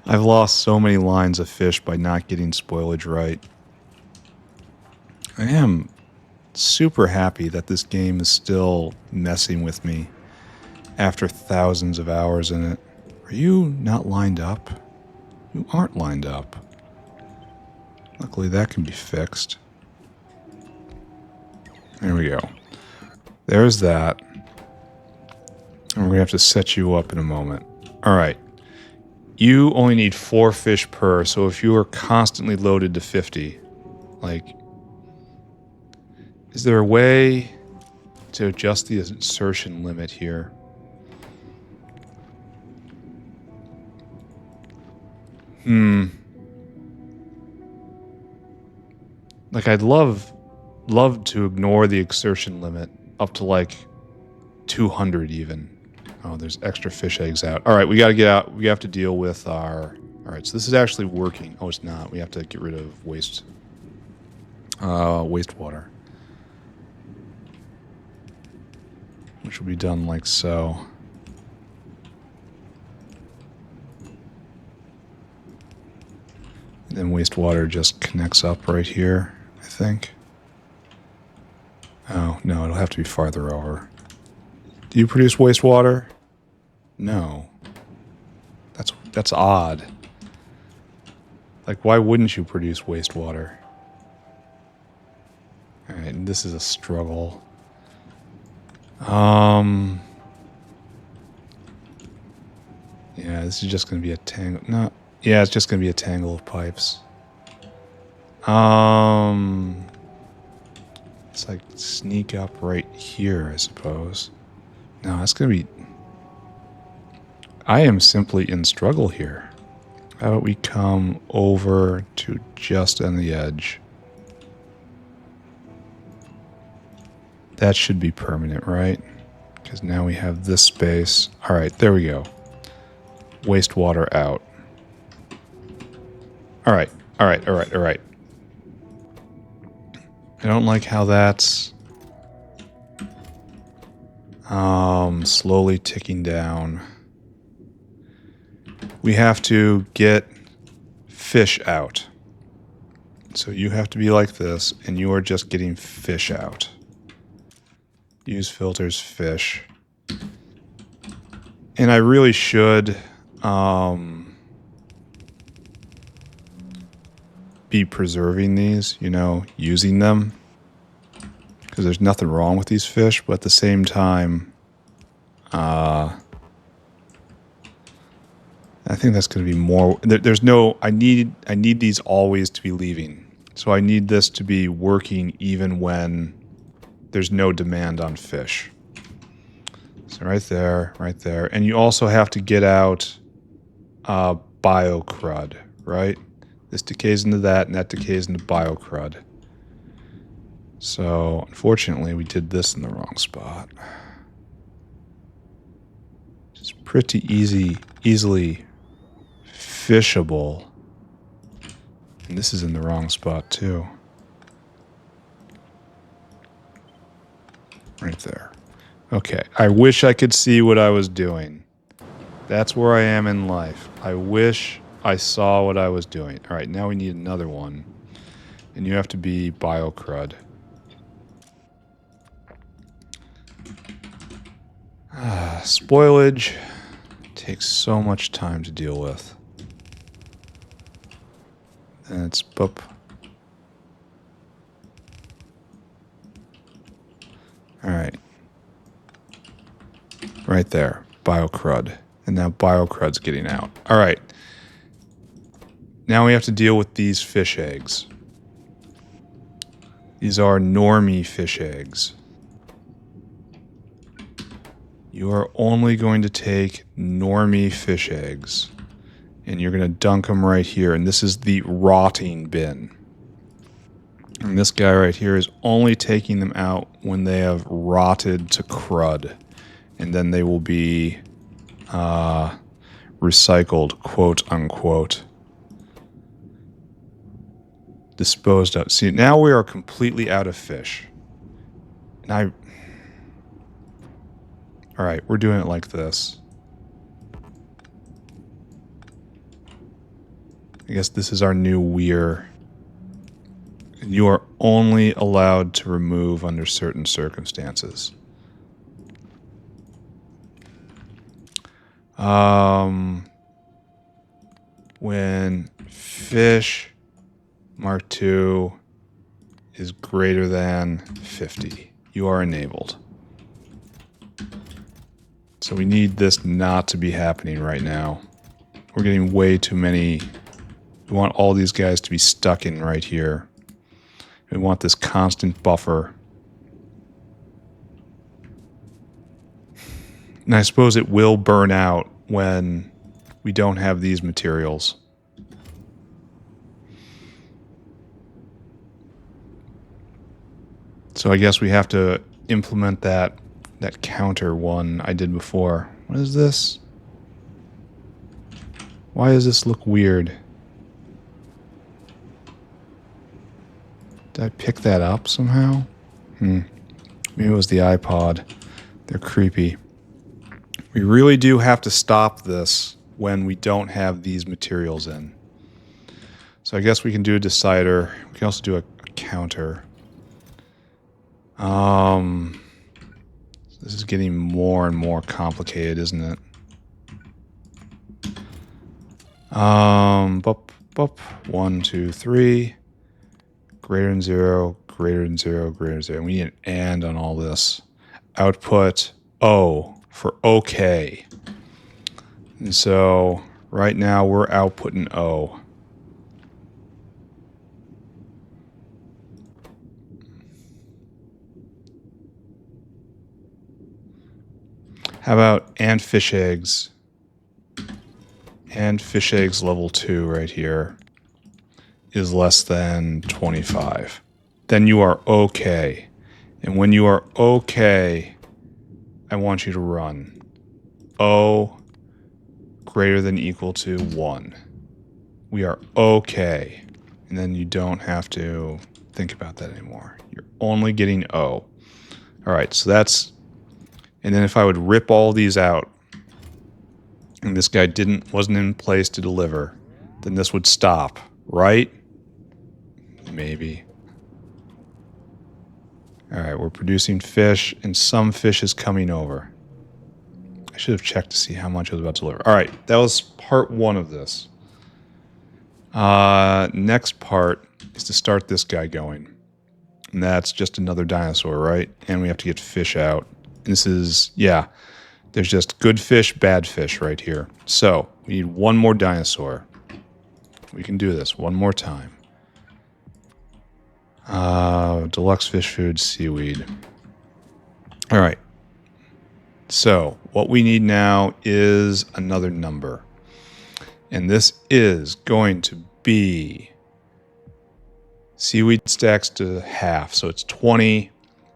I've lost so many lines of fish by not getting spoilage right. I am super happy that this game is still messing with me after thousands of hours in it. Are you not lined up? You aren't lined up. Luckily that can be fixed. There we go. There's that. And we're going to have to set you up in a moment. Alright. You only need 4 fish per, so if you are constantly loaded to 50, like, is there a way to adjust the insertion limit here? Like, I'd love to ignore the exertion limit up to, like, 200 even. Oh, there's extra fish eggs out. Alright, we gotta get out. We have to deal with our... Alright, so this is actually working. Oh, it's not. We have to get rid of wastewater. Which will be done like so. And then wastewater just connects up right here, I think. Oh, no, it'll have to be farther over. Do you produce wastewater? No. That's odd. Like, why wouldn't you produce wastewater? Alright, and this is a struggle. Yeah, this is just going to be a tangle. No, yeah, it's just going to be a tangle of pipes. It's like sneak up right here, I suppose. No, that's going to be... I am simply in struggle here. How about we come over to just on the edge? That should be permanent, right? Because now we have this space. Alright, there we go. Wastewater out. Alright. I don't like how that's... slowly ticking down. We have to get fish out. So you have to be like this, and you are just getting fish out. Use filters, fish. And I really should be preserving these, you know, using them. Because there's nothing wrong with these fish, but at the same time, I think that's going to be more... There's no... I need these always to be leaving. So I need this to be working even when there's no demand on fish. So right there. And you also have to get out biocrud, right? This decays into that, and that decays into biocrud. So, unfortunately, we did this in the wrong spot. It's pretty easily fishable. And this is in the wrong spot, too. Right there. Okay, I wish I could see what I was doing. That's where I am in life. I wish I saw what I was doing. All right, now we need another one. And you have to be BioCrud. Spoilage takes so much time to deal with. And it's boop. Alright. Right there. BioCrud. And now BioCrud's getting out. Alright. Now we have to deal with these fish eggs. These are normie fish eggs. You are only going to take normie fish eggs. And you're going to dunk them right here. And this is the rotting bin. And this guy right here is only taking them out when they have rotted to crud. And then they will be recycled, quote unquote. Disposed of. See, now we are completely out of fish. And Alright, we're doing it like this. I guess this is our new weir. You are only allowed to remove under certain circumstances. When fish Mark II is greater than 50, you are enabled. So we need this not to be happening right now. We're getting way too many. We want all these guys to be stuck in right here. We want this constant buffer. And I suppose it will burn out when we don't have these materials. So I guess we have to implement that counter one I did before. What is this? Why does this look weird? Did I pick that up somehow? Maybe it was the iPod. They're creepy. We really do have to stop this when we don't have these materials in. So I guess we can do a decider. We can also do a counter. This is getting more and more complicated, isn't it? Bup, bup. 1, 2, 3. Greater than 0, greater than 0, greater than 0. We need an AND on all this. Output O for OK. And so right now we're outputting O. How about and fish eggs? And fish eggs level 2 right here is less than 25. Then you are okay. And when you are okay, I want you to run O greater than equal to 1. We are okay. And then you don't have to think about that anymore. You're only getting O. All right, so that's... And then if I would rip all these out, and this guy wasn't in place to deliver, then this would stop, right? Maybe. All right, we're producing fish, and some fish is coming over. I should have checked to see how much I was about to deliver. All right, that was part 1 of this. Next part is to start this guy going. And that's just another dinosaur, right? And we have to get fish out. This is, yeah, there's just good fish, bad fish right here. So, we need one more dinosaur. We can do this one more time. Deluxe fish food, seaweed. All right. So, what we need now is another number. And this is going to be seaweed stacks to half. So, it's 20,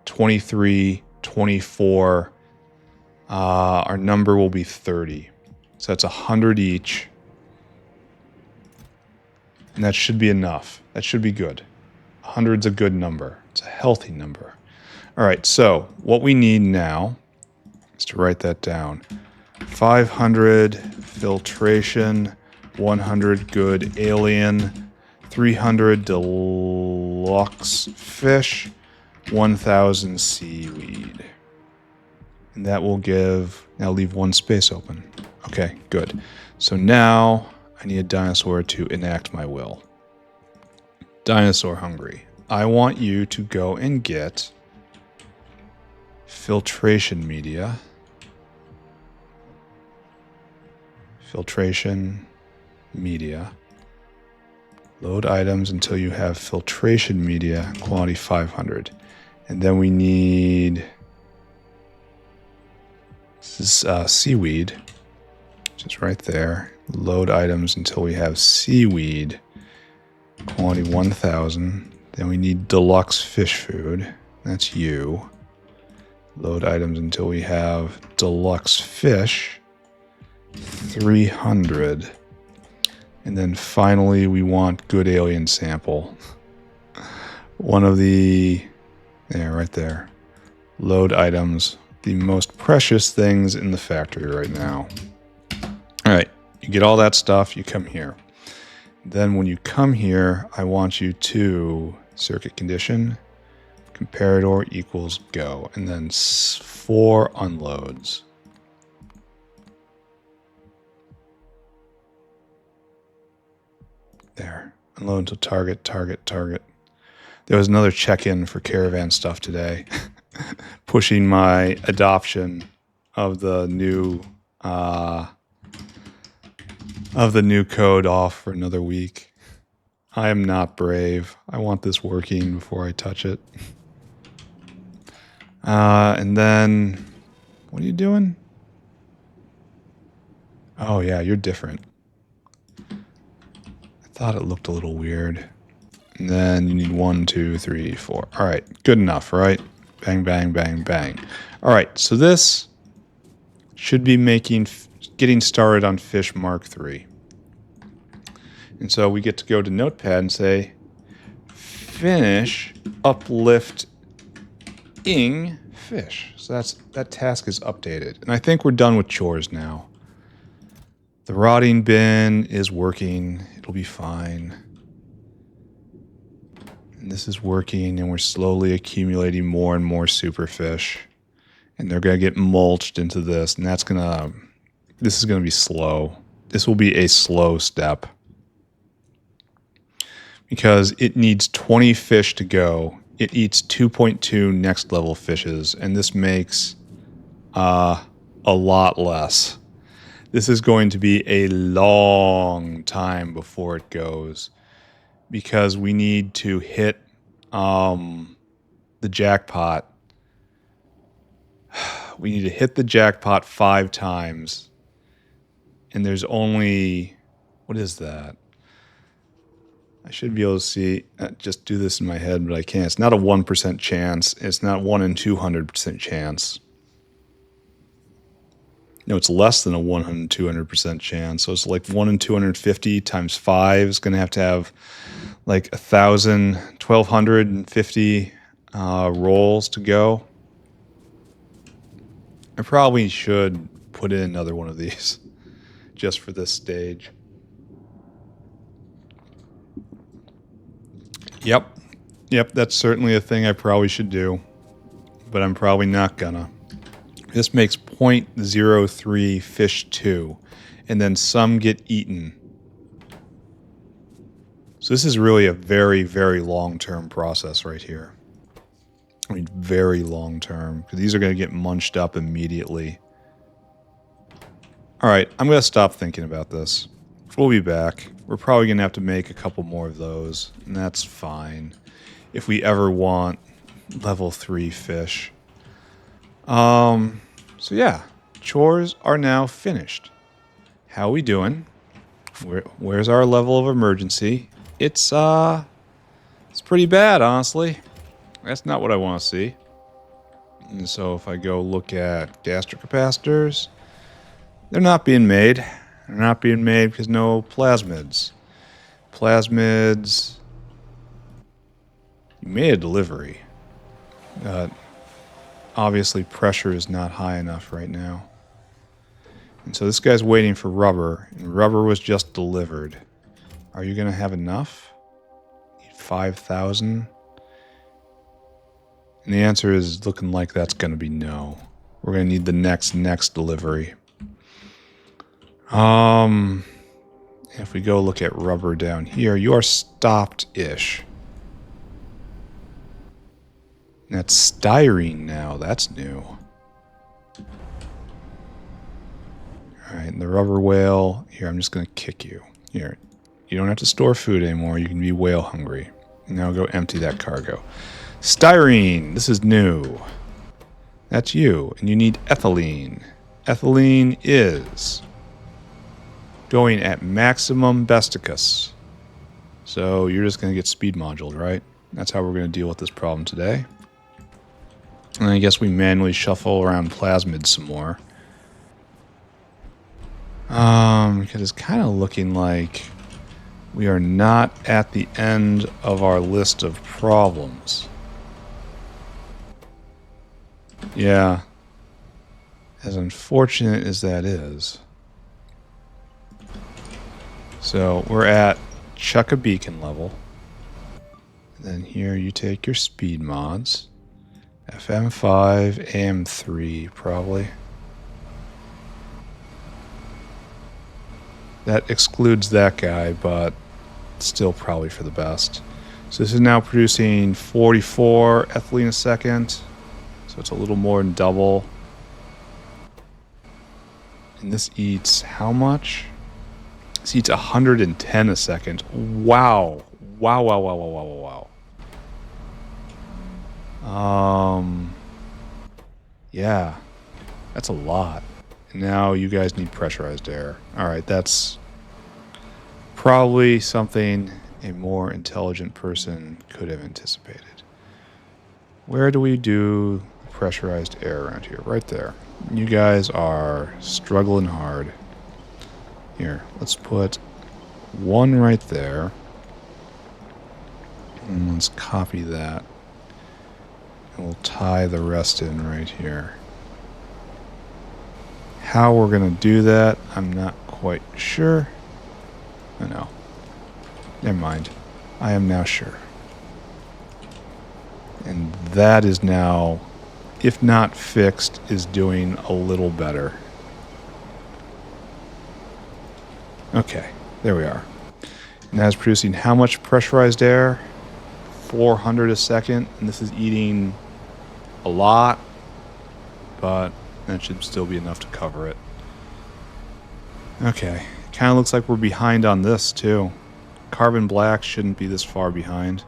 23, 24. Our number will be 30. So that's 100 each. And that should be enough. That should be good. 100's a good number. It's a healthy number. All right, so what we need now is to write that down. 500 filtration 100 good alien, 300 deluxe fish, 1000 seaweed. And that will give... Now leave one space open. Okay, good. So now I need a dinosaur to enact my will. Dinosaur hungry. I want you to go and get filtration media. Filtration media. Load items until you have filtration media, quantity 500. And then we need... This is seaweed, which is right there. Load items until we have seaweed, quantity 1000. Then we need deluxe fish food. That's you. Load items until we have deluxe fish, 300. And then finally we want good alien sample. One of the... There, right there. Load items. The most precious things in the factory right now. Alright, you get all that stuff, you come here. Then when you come here, I want you to circuit condition, comparator equals go, and then 4 unloads. There, unload until target, target, target. There was another check-in for caravan stuff today. Pushing my adoption of the new code off for another week. I am not brave. I want this working before I touch it. And then, what are you doing? Oh yeah, you're different. I thought it looked a little weird. And then you need 1, 2, 3, 4. All right, good enough, right? Bang, bang, bang, bang. All right, so this should be getting started on fish Mark III. And so we get to go to Notepad and say, finish uplifting fish. So that task is updated. And I think we're done with chores now. The rotting bin is working. It'll be fine. And this is working, and we're slowly accumulating more and more superfish. And they're going to get mulched into this, and this is going to be slow. This will be a slow step. Because it needs 20 fish to go. It eats 2.2 next level fishes, and this makes a lot less. This is going to be a long time before it goes. Because we need to hit the jackpot. We need to hit the jackpot 5 times. And there's only... What is that? I should be able to see... just do this in my head, but I can't. It's not a 1% chance. It's not 1 in 200% chance. No, it's less than a 1 in 200% chance. So it's like 1 in 250 times 5 is going to have like 1,250 rolls to go. I probably should put in another one of these just for this stage. Yep, that's certainly a thing I probably should do, but I'm probably not gonna. This makes 0.03 fish 2, and then some get eaten. So this is really a very, very long-term process right here. I mean, very long-term, because these are going to get munched up immediately. All right, I'm going to stop thinking about this. We'll be back. We're probably going to have to make a couple more of those, and that's fine. If we ever want level 3 fish. So yeah, chores are now finished. How we doing? Where's our level of emergency? It's pretty bad, honestly. That's not what I want to see. And so if I go look at gastric capacitors, they're not being made. They're not being made because no plasmids. Plasmids... You made a delivery. Obviously pressure is not high enough right now. And so this guy's waiting for rubber, and rubber was just delivered. Are you going to have enough? 5,000? And the answer is looking like that's going to be no. We're going to need the next delivery. If we go look at rubber down here, you are stopped-ish. That's styrene now. That's new. Alright, and the rubber whale. Here, I'm just going to kick you. Here. You don't have to store food anymore. You can be whale hungry. Now go empty that cargo. Styrene. This is new. That's you. And you need ethylene. Ethylene is going at maximum besticus. So you're just going to get speed moduled, right? That's how we're going to deal with this problem today. And I guess we manually shuffle around plasmids some more. Because it's kind of looking like we are not at the end of our list of problems. Yeah. As unfortunate as that is. So we're at chuck a beacon level. Then here you take your speed mods. FM5, AM3 probably. That excludes that guy, but still probably for the best. So this is now producing 44 ethylene a second. So it's a little more than double. And this eats how much? This eats 110 a second. Wow. Wow, wow, wow, wow, wow, wow, wow. Yeah. That's a lot. And now you guys need pressurized air. Alright, that's probably something a more intelligent person could have anticipated. Where do we do pressurized air around here? Right there. You guys are struggling hard. Here, let's put one right there. And let's copy that. And we'll tie the rest in right here. How we're going to do that, I'm not quite sure. Oh no. Never mind. I am now sure. And that is now, if not fixed, is doing a little better. Okay, there we are. And that is producing how much pressurized air? 400 a second. And this is eating a lot, but that should still be enough to cover it. Okay, kind of looks like we're behind on this too. Carbon black shouldn't be this far behind.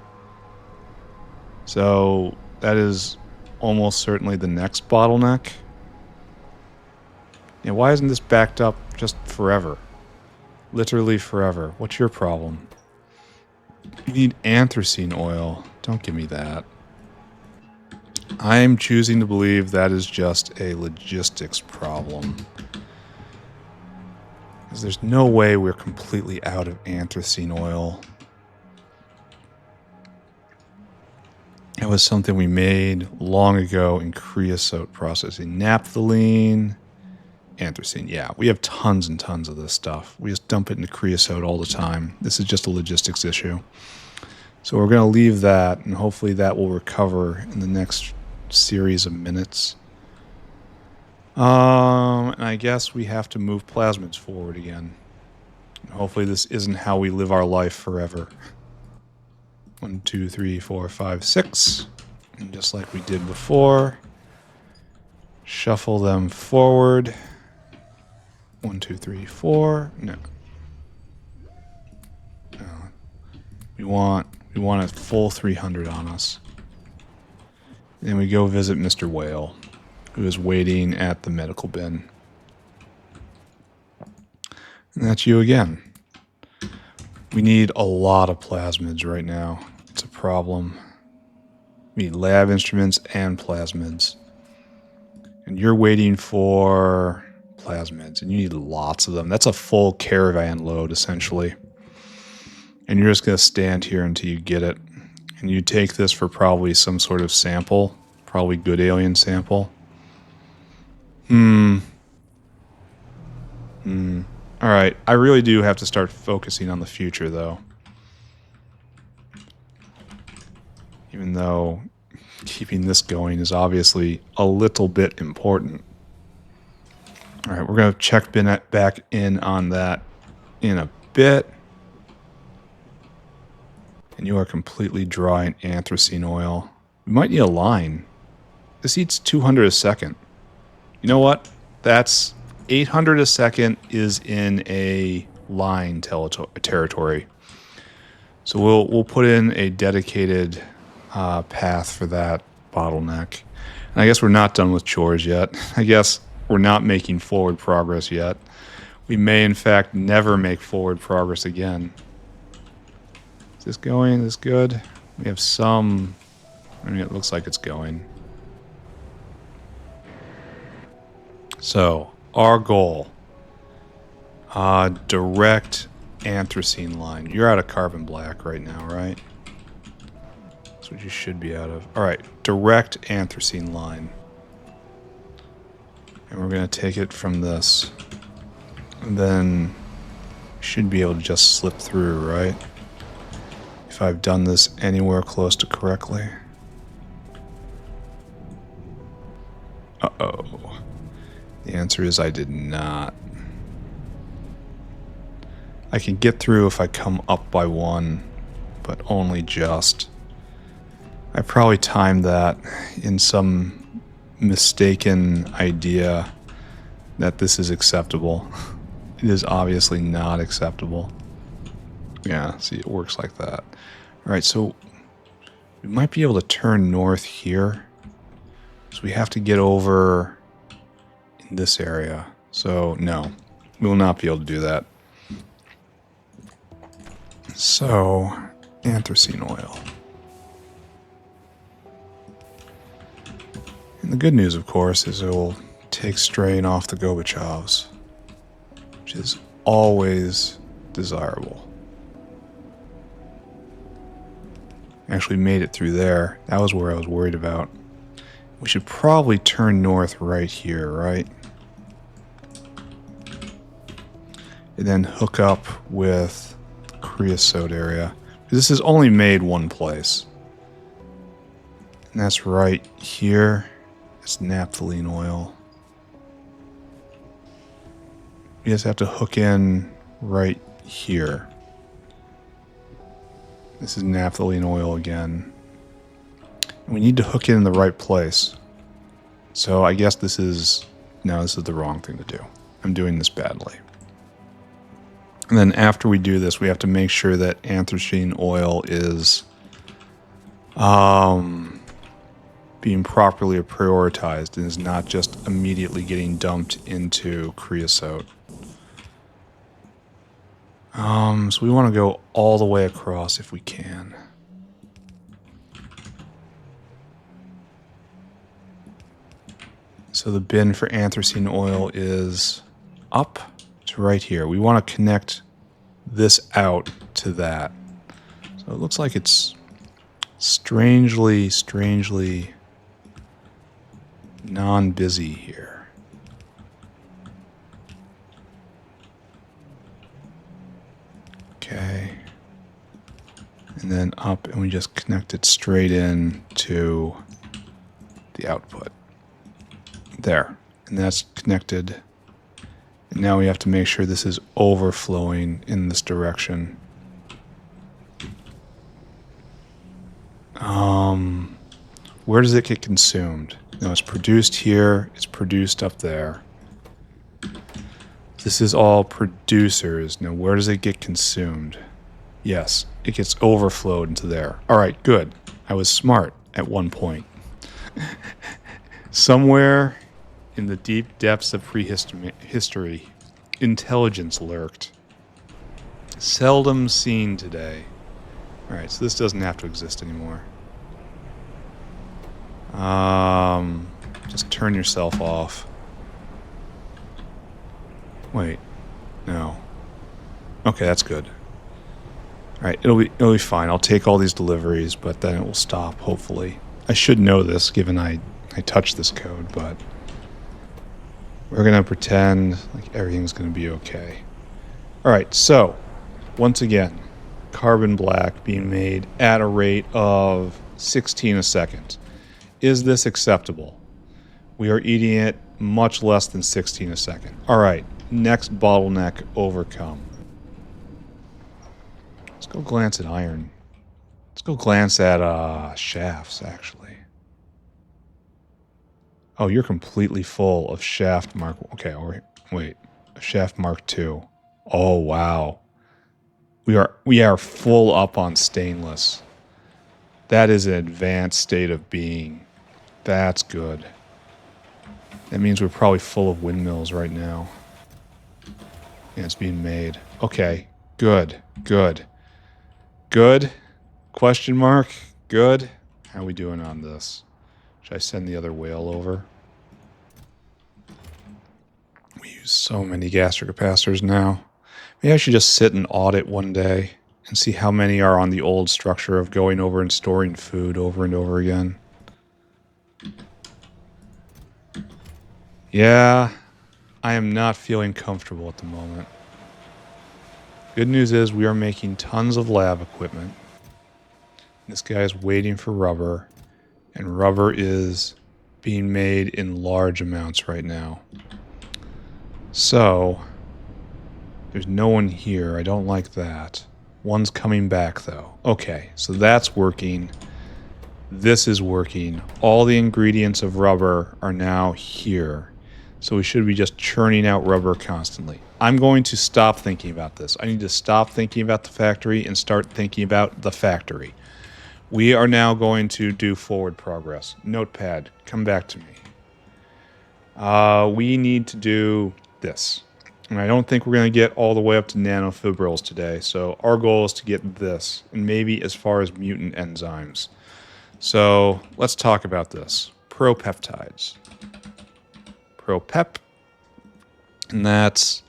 So that is almost certainly the next bottleneck. Yeah, why isn't this backed up just forever? Literally forever. What's your problem? You need anthracene oil. Don't give me that. I'm choosing to believe that is just a logistics problem. Because there's no way we're completely out of anthracene oil. It was something we made long ago in creosote processing. Naphthalene, anthracene. Yeah, we have tons and tons of this stuff. We just dump it into creosote all the time. This is just a logistics issue. So we're going to leave that, and hopefully that will recover in the next series of minutes. And I guess we have to move plasmids forward again. And hopefully this isn't how we live our life forever. 1, 2, 3, 4, 5, 6. And just like we did before, shuffle them forward. 1, 2, 3, 4. No. No. We want a full 300 on us. Then we go visit Mr. Whale, who is waiting at the medical bin. And that's you again. We need a lot of plasmids right now. It's a problem. We need lab instruments and plasmids. And you're waiting for plasmids, and you need lots of them. That's a full caravan load, essentially. And you're just going to stand here until you get it. And you take this for probably some sort of sample. Probably good alien sample. Alright, I really do have to start focusing on the future, though. Even though keeping this going is obviously a little bit important. Alright, we're going to check back in on that in a bit. And you are completely dry in anthracene oil. We might need a line. This eats 200 a second. You know what? That's 800 a second is in a line territory. So we'll put in a dedicated path for that bottleneck. And I guess we're not done with chores yet. I guess we're not making forward progress yet. We may, in fact, never make forward progress again. Is this going? Is this good? We have some... I mean, it looks like it's going. So, our goal. Direct anthracene line. You're out of carbon black right now, right? That's what you should be out of. Alright, direct anthracene line. And we're going to take it from this. And then we should be able to just slip through, right? If I've done this anywhere close to correctly. Uh-oh. The answer is I did not. I can get through if I come up by one, but only just. I probably timed that in some mistaken idea that this is acceptable. It is obviously not acceptable. Yeah, see, it works like that. Alright, so we might be able to turn north here. So we have to get over in this area. So, no, we will not be able to do that. So, anthracene oil. And the good news, of course, is it will take strain off the Gorbachevs, which is always desirable. Actually made it through there. That was where I was worried about. We should probably turn north right here, right? And then hook up with the creosote area. This is only made one place. And that's right here. It's naphthalene oil. You just have to hook in right here. This is naphthalene oil again. And we need to hook it in the right place. So I guess this is... No, this is the wrong thing to do. I'm doing this badly. And then after we do this, we have to make sure that anthracene oil is being properly prioritized and is not just immediately getting dumped into creosote. So we want to go all the way across if we can. So the bin for anthracene oil is up to right here. We want to connect this out to that. So it looks like it's strangely non-busy here. Okay. And then up, and we just connect it straight in to the output. There. And that's connected. And now we have to make sure this is overflowing in this direction. Where does it get consumed? No, it's produced here. It's produced up there. This is all producers. Now, where does it get consumed? Yes, it gets overflowed into there. All right, good. I was smart at one point. Somewhere in the deep depths of prehistory, intelligence lurked. Seldom seen today. All right, so this doesn't have to exist anymore. Just turn yourself off. Wait, no. Okay, that's good. Alright, it'll be fine. I'll take all these deliveries, but then it will stop, hopefully. I should know this, given I touched this code, but... We're going to pretend like everything's going to be okay. All right, so once again, carbon black being made at a rate of 16 a second. Is this acceptable? We are eating it much less than 16 a second. All right, next bottleneck overcome. Let's go glance at iron. Let's go glance at shafts, actually. Oh, you're completely full of shaft mark. Okay, wait, shaft mark 2. Oh, wow. We are full up on stainless. That is an advanced state of being. That's good. That means we're probably full of windmills right now. Yeah, it's being made. Okay, good, good. Good? Question mark? Good? How are we doing on this? Should I send the other whale over? We use so many gastric capacitors now. Maybe I should just sit and audit one day and see how many are on the old structure of going over and storing food over and over again. Yeah, I am not feeling comfortable at the moment. Good news is we are making tons of lab equipment. This guy is waiting for rubber, and rubber is being made in large amounts right now. So, there's no one here. I don't like that. One's coming back, though. Okay, so that's working. This is working. All the ingredients of rubber are now here. So we should be just churning out rubber constantly. I'm going to stop thinking about this. I need to stop thinking about the factory and start thinking about the factory. We are now going to do forward progress. Notepad, come back to me. We need to do this. And I don't think we're going to get all the way up to nanofibrils today. So our goal is to get this, and maybe as far as mutant enzymes. So let's talk about this. Propeptides. Propep. And that's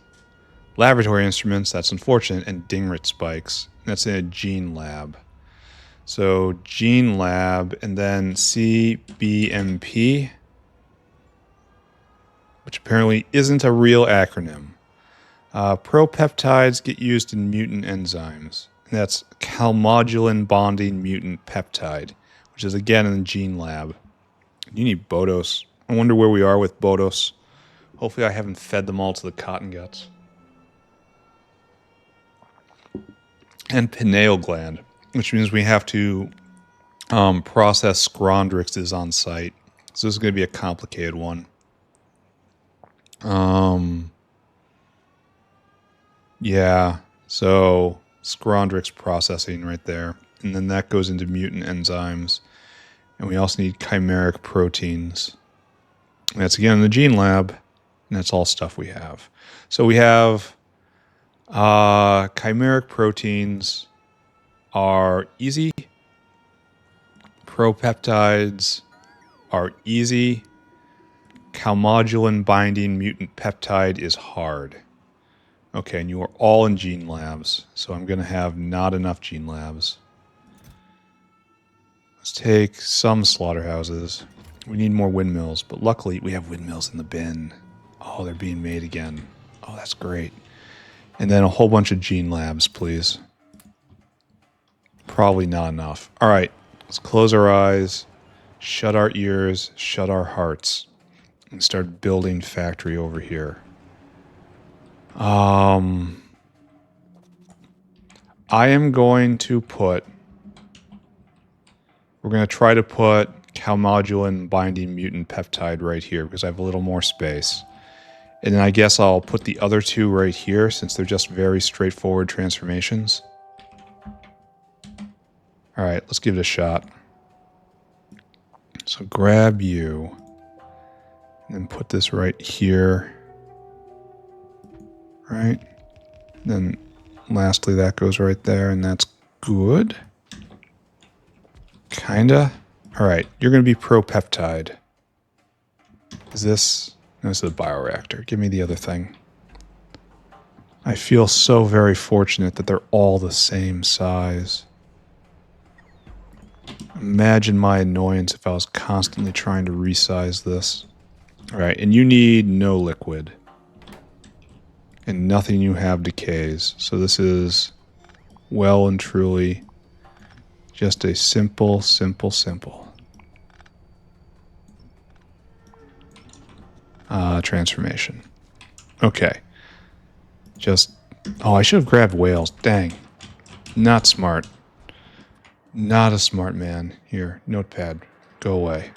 laboratory instruments. That's unfortunate. And Dingrit spikes. And that's in a gene lab. So gene lab, and then CBMP, which apparently isn't a real acronym. Propeptides get used in mutant enzymes. And that's Calmunin Binding Mutant Peptide, which is again in the gene lab. You need Bodos. I wonder where we are with Bodos. Hopefully I haven't fed them all to the cotton guts. And pineal gland, which means we have to process scrondrixes on site. So this is going to be a complicated one. Yeah, so scrondrix processing right there. And then that goes into mutant enzymes. And we also need chimeric proteins. And that's again in the gene lab. And that's all stuff we have. So we have chimeric proteins are easy. Propeptides are easy. Calmunin Binding Mutant Peptide is hard. Okay, and you are all in gene labs, so I'm going to have not enough gene labs. Let's take some slaughterhouses. We need more windmills, but luckily we have windmills in the bin. Oh, they're being made again. Oh, that's great. And then a whole bunch of gene labs, please. Probably not enough. All right, let's close our eyes, shut our ears, shut our hearts, and start building factory over here. I am going to put... We're going to try to put Calmunin Binding Mutant Peptide right here because I have a little more space. And then I guess I'll put the other two right here since they're just very straightforward transformations. All right, let's give it a shot. So grab you and then put this right here. Right? Then lastly, that goes right there, and that's good. Kinda. All right, you're going to be propeptide. Is this... No, this is a bioreactor. Give me the other thing. I feel so very fortunate that they're all the same size. Imagine my annoyance if I was constantly trying to resize this. All right, and you need no liquid. And nothing you have decays. So this is well and truly just a simple transformation. Okay. Just... Oh, I should have grabbed whales. Dang. Not smart. Not a smart man. Here, notepad. Go away.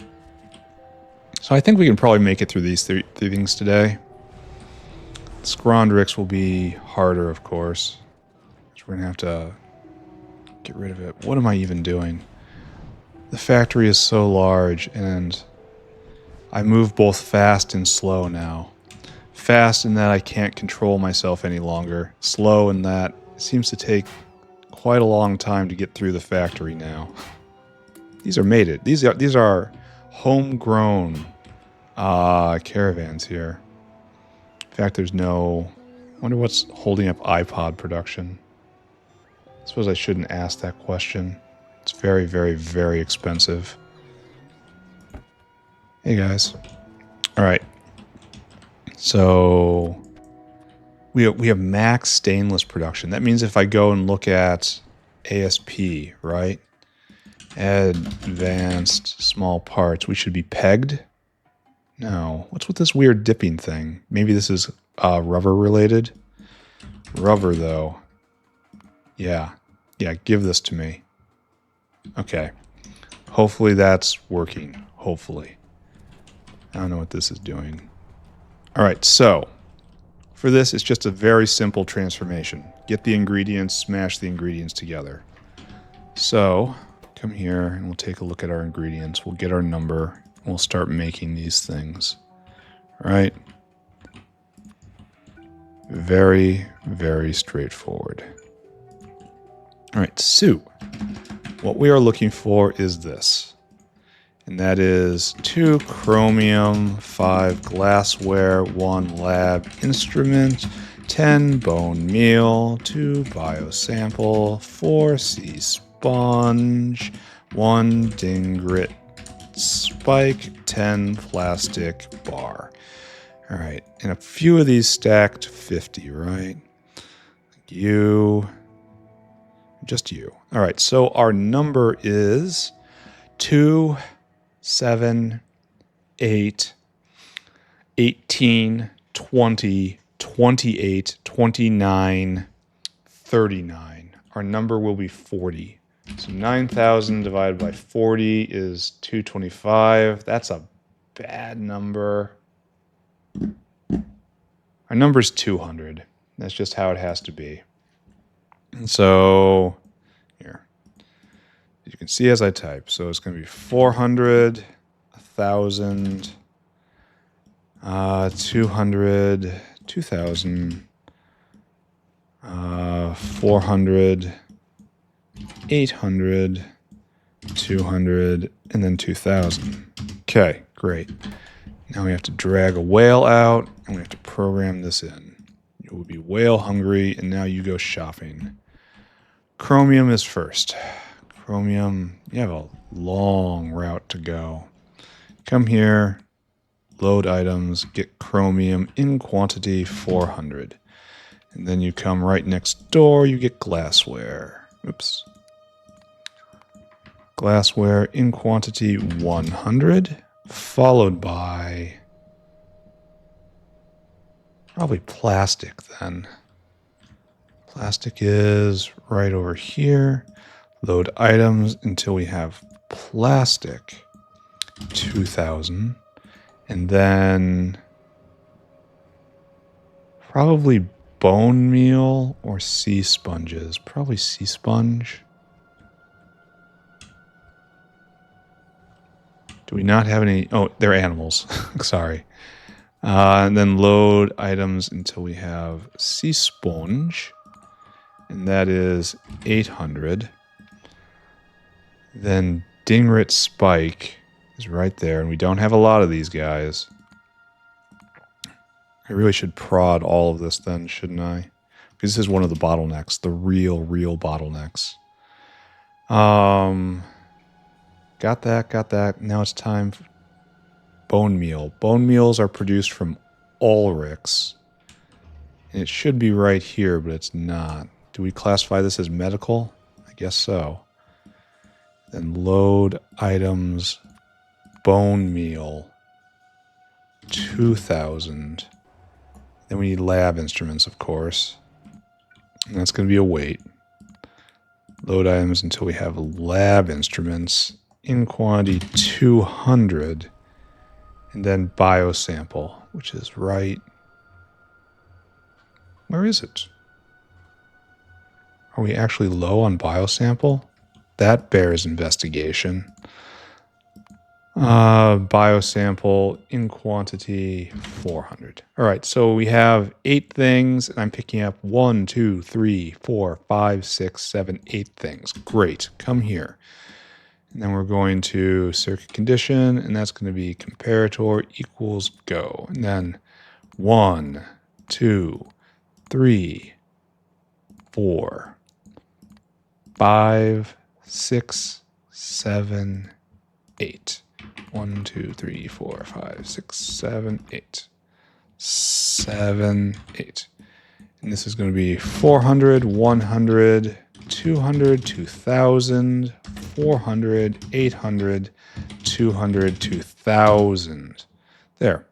So I think we can probably make it through these three things today. Scrondrix will be harder, of course. So we're going to have to get rid of it. What am I even doing? The factory is so large, and I move both fast and slow now. Fast in that I can't control myself any longer. Slow in that it seems to take quite a long time to get through the factory now. These are mated. These are homegrown caravans here. In fact, there's no... I wonder what's holding up iPod production. I suppose I shouldn't ask that question. It's very, very, very expensive. Hey, guys. All right. So we have max stainless production. That means if I go and look at ASP, right? Advanced small parts, we should be pegged. No. What's with this weird dipping thing? Maybe this is rubber related. Rubber, though. Yeah. Yeah, give this to me. Okay. Hopefully that's working. Hopefully. I don't know what this is doing. All right, so for this, it's just a very simple transformation. Get the ingredients, smash the ingredients together. So come here and we'll take a look at our ingredients. We'll get our number and we'll start making these things. All right. Very, very straightforward. All right, so what we are looking for is this. And that is 2 chromium, 5 glassware, 1 lab instrument, 10 bone meal, 2 biosample, 4 sea sponge, 1 dingrit spike, 10 plastic bar. All right, and a few of these stacked 50, right? You, just you. All right, so our number is 2, 7, 8, 18, 20, 28, 29, 39. Our number will be 40. So 9,000 divided by 40 is 225. That's a bad number. Our number is 200. That's just how it has to be. And so, here. You can see as I type. So it's going to be 400, 1,000, 200, 2,000, 400, 800, 200, and then 2,000. Okay, great. Now we have to drag a whale out, and we have to program this in. You will be whale hungry, and now you go shopping. Chromium is first. Chromium, you have a long route to go. Come here, load items, get chromium in quantity 400. And then you come right next door, you get glassware. Oops. Glassware in quantity 100, followed by probably plastic then. Plastic is right over here. Load items until we have plastic 2,000. And then probably bone meal or sea sponges. Probably sea sponge. Do we not have any? Oh, they're animals. Sorry. And then load items until we have sea sponge. And that is 800. Then dingrit spike is right there. And we don't have a lot of these guys. I really should prod all of this then, shouldn't I? Because this is one of the bottlenecks. The real bottlenecks. Got that. Now it's time bone meal. Bone meals are produced from ulrics. And it should be right here, but it's not. Do we classify this as medical? I guess so. Then load items, bone meal, 2,000. Then we need lab instruments, of course. And that's going to be a wait. Load items until we have lab instruments in quantity 200. And then biosample, which is right. Where is it? Are we actually low on biosample? That bears investigation. Biosample in quantity 400. All right, so we have 8 things, and I'm picking up 1, 2, 3, 4, 5, 6, 7, 8 things. Great, come here. And then we're going to circuit condition, and that's going to be comparator equals go. And then 1, 2, 3, 4, 5, 6, 7, 8. 1, 2, 3, 4, 5, 6, 7, 8. 7, 8. And this is going to be 400, 100, 200, 2,000, 400, 800, 200, 2,000. There.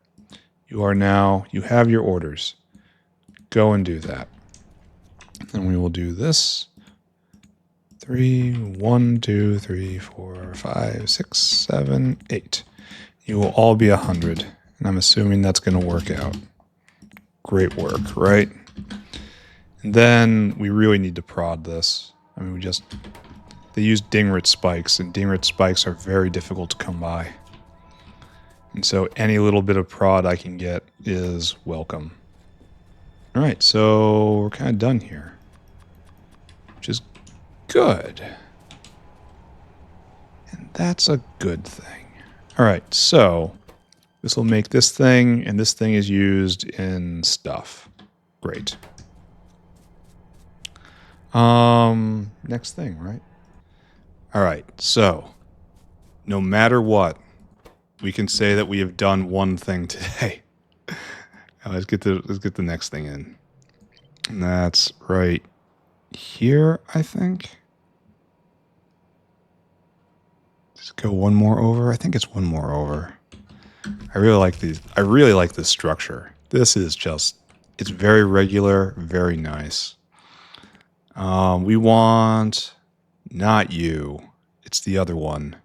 You have your orders. Go and do that. And we will do this. 3, 1, 2, 3, 4, 5, 6, 7, 8. You will all be 100. And I'm assuming that's going to work out. Great work, right? And then we really need to prod this. I mean, they use dingrit spikes, and dingrit spikes are very difficult to come by. And so any little bit of prod I can get is welcome. All right, so we're kind of done here, which is good. And that's a good thing. All right, so this will make this thing, and this thing is used in stuff. Great. Next thing, right? All right, so no matter what, we can say that we have done one thing today. Now let's get the next thing in. And that's right here, I think. Just go one more over. I think it's one more over. I really like these. I really like this structure. This is just, it's very regular, very nice. We want not you. It's the other one.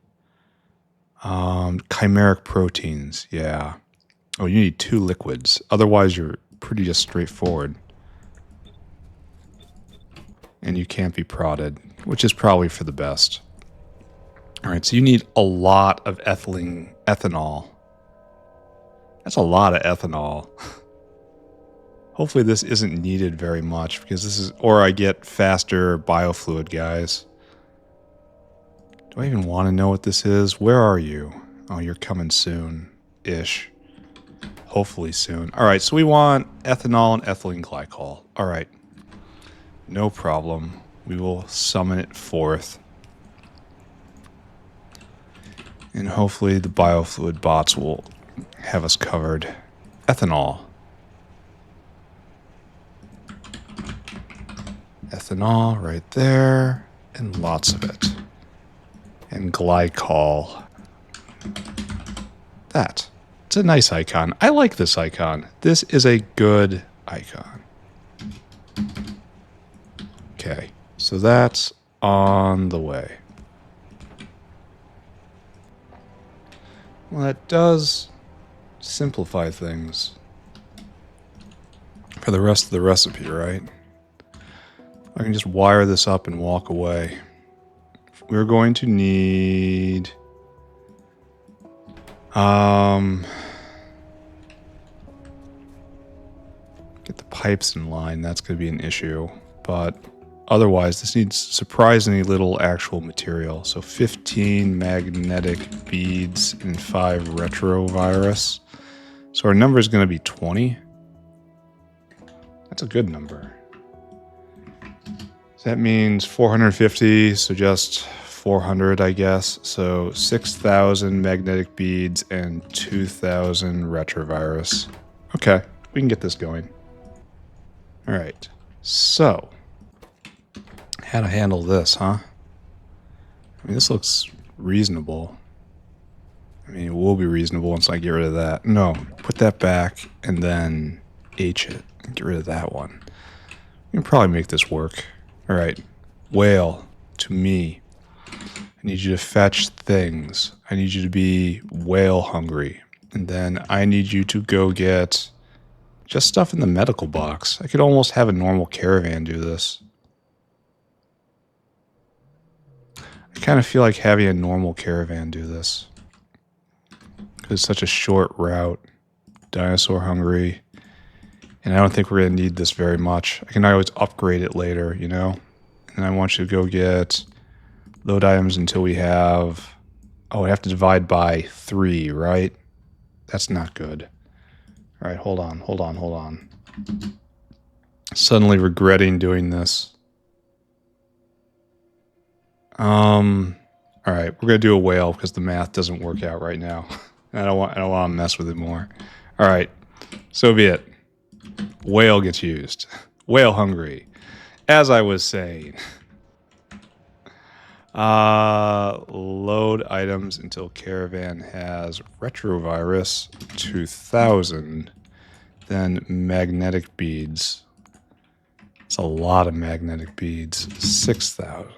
Chimeric proteins. Yeah. Oh, you need 2 liquids. Otherwise, you're pretty just straightforward. And you can't be prodded, which is probably for the best. All right, so you need a lot of ethanol. That's a lot of ethanol. Hopefully this isn't needed very much, because this is, or I get faster biofluid, guys. Do I even want to know what this is? Where are you? Oh, you're coming soon-ish. Hopefully soon. All right, so we want ethanol and ethylene glycol. All right. No problem. We will summon it forth. And hopefully the biofluid bots will have us covered. Ethanol. Ethanol right there. And lots of it. And glycol. That. It's a nice icon. I like this icon. This is a good icon. Okay, so that's on the way. Well, that does simplify things for the rest of the recipe, right? I can just wire this up and walk away. We're going to need... get the pipes in line. That's going to be an issue. But otherwise, this needs surprisingly little actual material. So 15 magnetic beads and 5 retrovirus. So our number is going to be 20. That's a good number. So that means 450. So just 400, I guess. So 6,000 magnetic beads and 2,000 retrovirus. Okay, we can get this going. All right, so how to handle this, huh? I mean, this looks reasonable. I mean, it will be reasonable once I get rid of that. No, put that back and then H it and get rid of that one. We can probably make this work. All right, whale, to me. I need you to fetch things. I need you to be whale hungry. And then I need you to go get just stuff in the medical box. I could almost have a normal caravan do this. I kind of feel like having a normal caravan do this. Because it's such a short route. Dinosaur hungry. And I don't think we're going to need this very much. I can always upgrade it later, you know? And I want you to go get load items until we have... Oh, I have to divide by 3, right? That's not good. All right, hold on. Suddenly regretting doing this. All right, we're going to do a whale because the math doesn't work out right now. I don't want to mess with it more. All right, so be it. Whale gets used. Whale hungry. As I was saying. Load items until caravan has retrovirus 2,000. Then magnetic beads. It's a lot of magnetic beads. 6,000.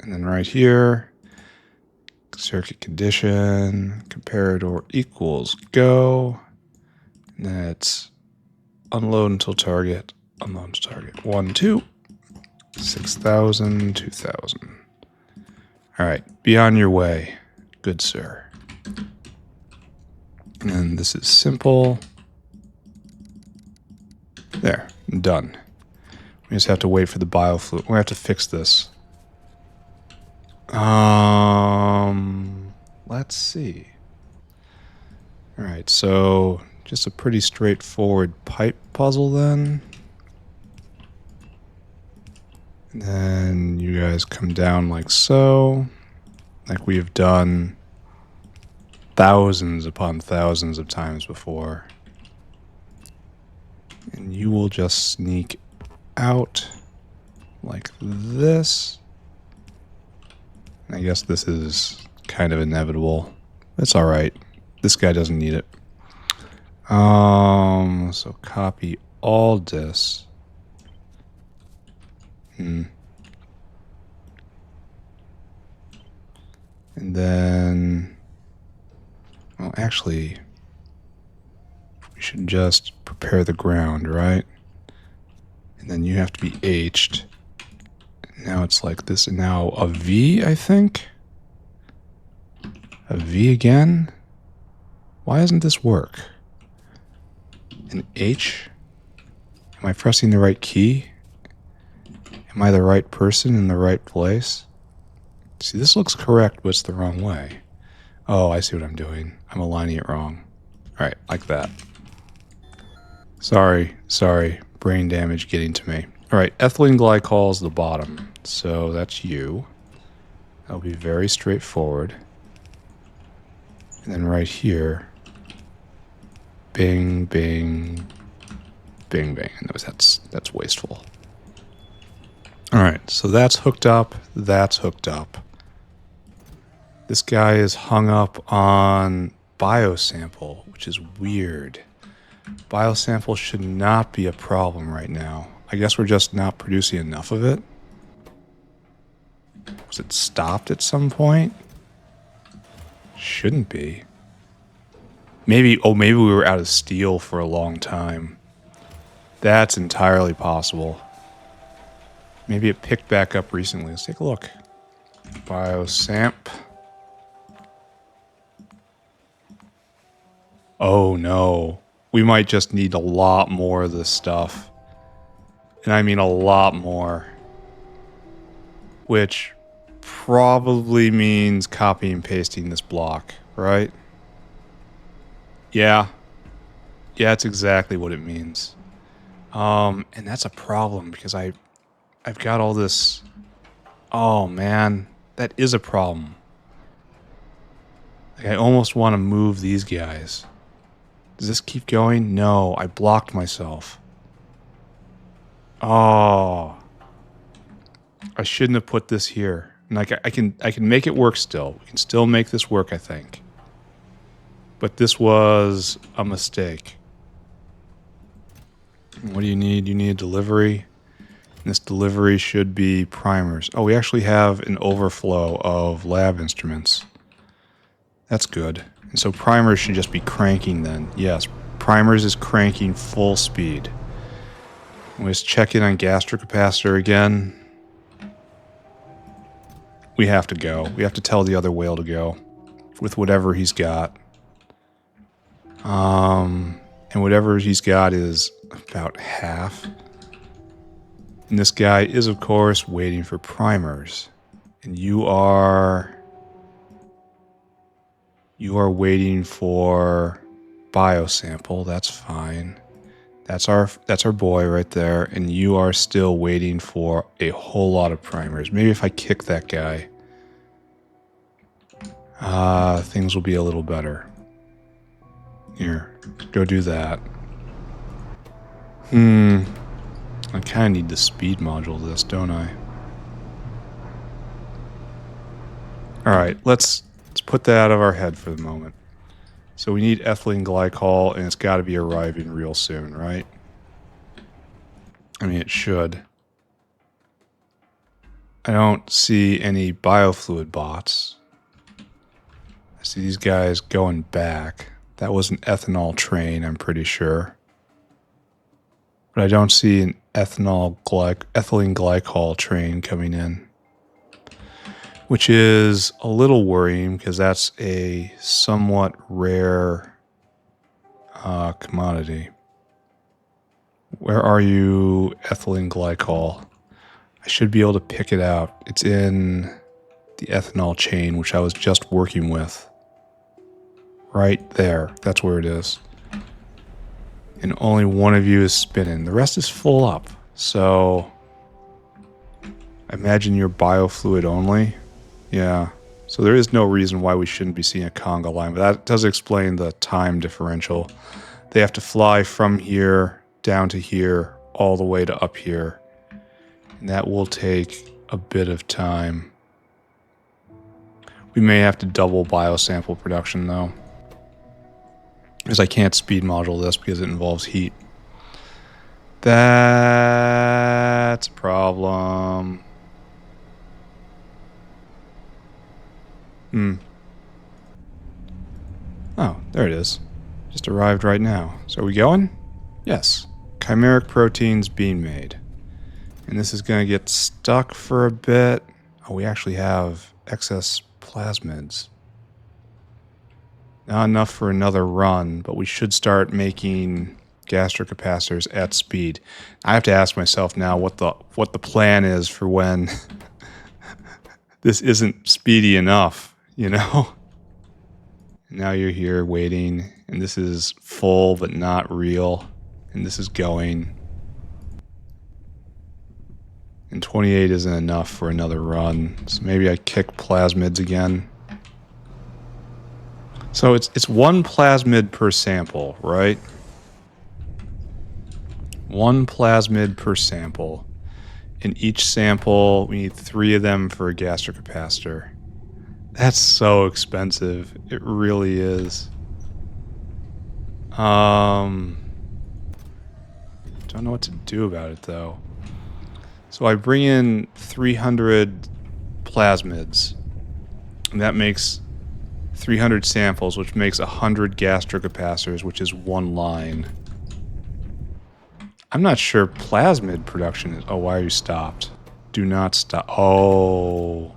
And then right here, circuit condition, comparator equals go. And then it's unload until target. Unload to target. 1, 2. 6,000, 2,000. All right, be on your way, good sir. And this is simple. There, done. We just have to wait for the biofluid. We have to fix this. Let's see. All right, so just a pretty straightforward pipe puzzle then. And then you guys come down like so, like we have done thousands upon thousands of times before. And you will just sneak out like this. I guess this is kind of inevitable. It's all right. This guy doesn't need it. So copy all this. And then, well, actually, we should just prepare the ground, right? And then you have to be H'd. Now it's like this, and now a V, I think? A V again? Why doesn't this work? An H? Am I pressing the right key? Am I the right person in the right place? See, this looks correct, but it's the wrong way. Oh, I see what I'm doing. I'm aligning it wrong. All right, like that. Sorry. Brain damage getting to me. All right, ethylene glycol is the bottom. So that's you. That'll be very straightforward. And then right here, bing, bing, bing, bing. And that's wasteful. All right, so that's hooked up. That's hooked up. This guy is hung up on biosample, which is weird. Biosample should not be a problem right now. I guess we're just not producing enough of it. Was it stopped at some point? Shouldn't be. Maybe we were out of steel for a long time. That's entirely possible. Maybe it picked back up recently. Let's take a look. Biosamp. Oh no. We might just need a lot more of this stuff. And I mean a lot more. Which probably means copy and pasting this block, right? Yeah. Yeah, that's exactly what it means. And that's a problem because I've got all this Oh, man. That is a problem. Like, I almost want to move these guys. Does this keep going? No, I blocked myself. Oh. I shouldn't have put this here. And like I can make it work still. We can still make this work, I think. But this was a mistake. What do you need? You need a delivery. And this delivery should be primers. Oh, we actually have an overflow of lab instruments. That's good. And so primers should just be cranking then. Yes, primers is cranking full speed. Let's check in on gastrocapacitor again. We have to go. We have to tell the other whale to go with whatever he's got. And whatever he's got is about half. And this guy is, of course, waiting for primers. And you are waiting for biosample. That's fine. That's our boy right there. And you are still waiting for a whole lot of primers. Maybe if I kick that guy, things will be a little better. Here, go do that. I kind of need to speed module this, don't I? Alright, let's put that out of our head for the moment. So we need ethylene glycol, and it's got to be arriving real soon, right? I mean, it should. I don't see any biofluid bots. I see these guys going back. That was an ethanol train, I'm pretty sure. But I don't see an ethylene glycol train coming in. Which is a little worrying because that's a somewhat rare commodity. Where are you, ethylene glycol? I should be able to pick it out. It's in the ethanol chain, which I was just working with. Right there. That's where it is. And only one of you is spinning. The rest is full up. So I imagine you're biofluid only. Yeah, so there is no reason why we shouldn't be seeing a conga line, but that does explain the time differential. They have to fly from here down to here, all the way to up here, and that will take a bit of time. We may have to double biosample production, though, because I can't speed module this because it involves heat. That's a problem. Oh, there it is. Just arrived right now. So are we going? Yes. Chimeric proteins being made. And this is going to get stuck for a bit. Oh, we actually have excess plasmids. Not enough for another run, but we should start making gastrocapacitors at speed. I have to ask myself now what the plan is for when this isn't speedy enough, you know? Now you're here waiting, and this is full but not real, and this is going. And 28 isn't enough for another run, so maybe I kick plasmids again. So it's one plasmid per sample, right? One plasmid per sample. In each sample, we need 3 of them for a gastrocapacitor. That's so expensive. It really is. Don't know what to do about it, though. So I bring in 300 plasmids, and that makes 300 samples, which makes 100 gastrocapacitors, which is 1 line. I'm not sure plasmid production is... Oh, why are you stopped? Do not stop. Oh,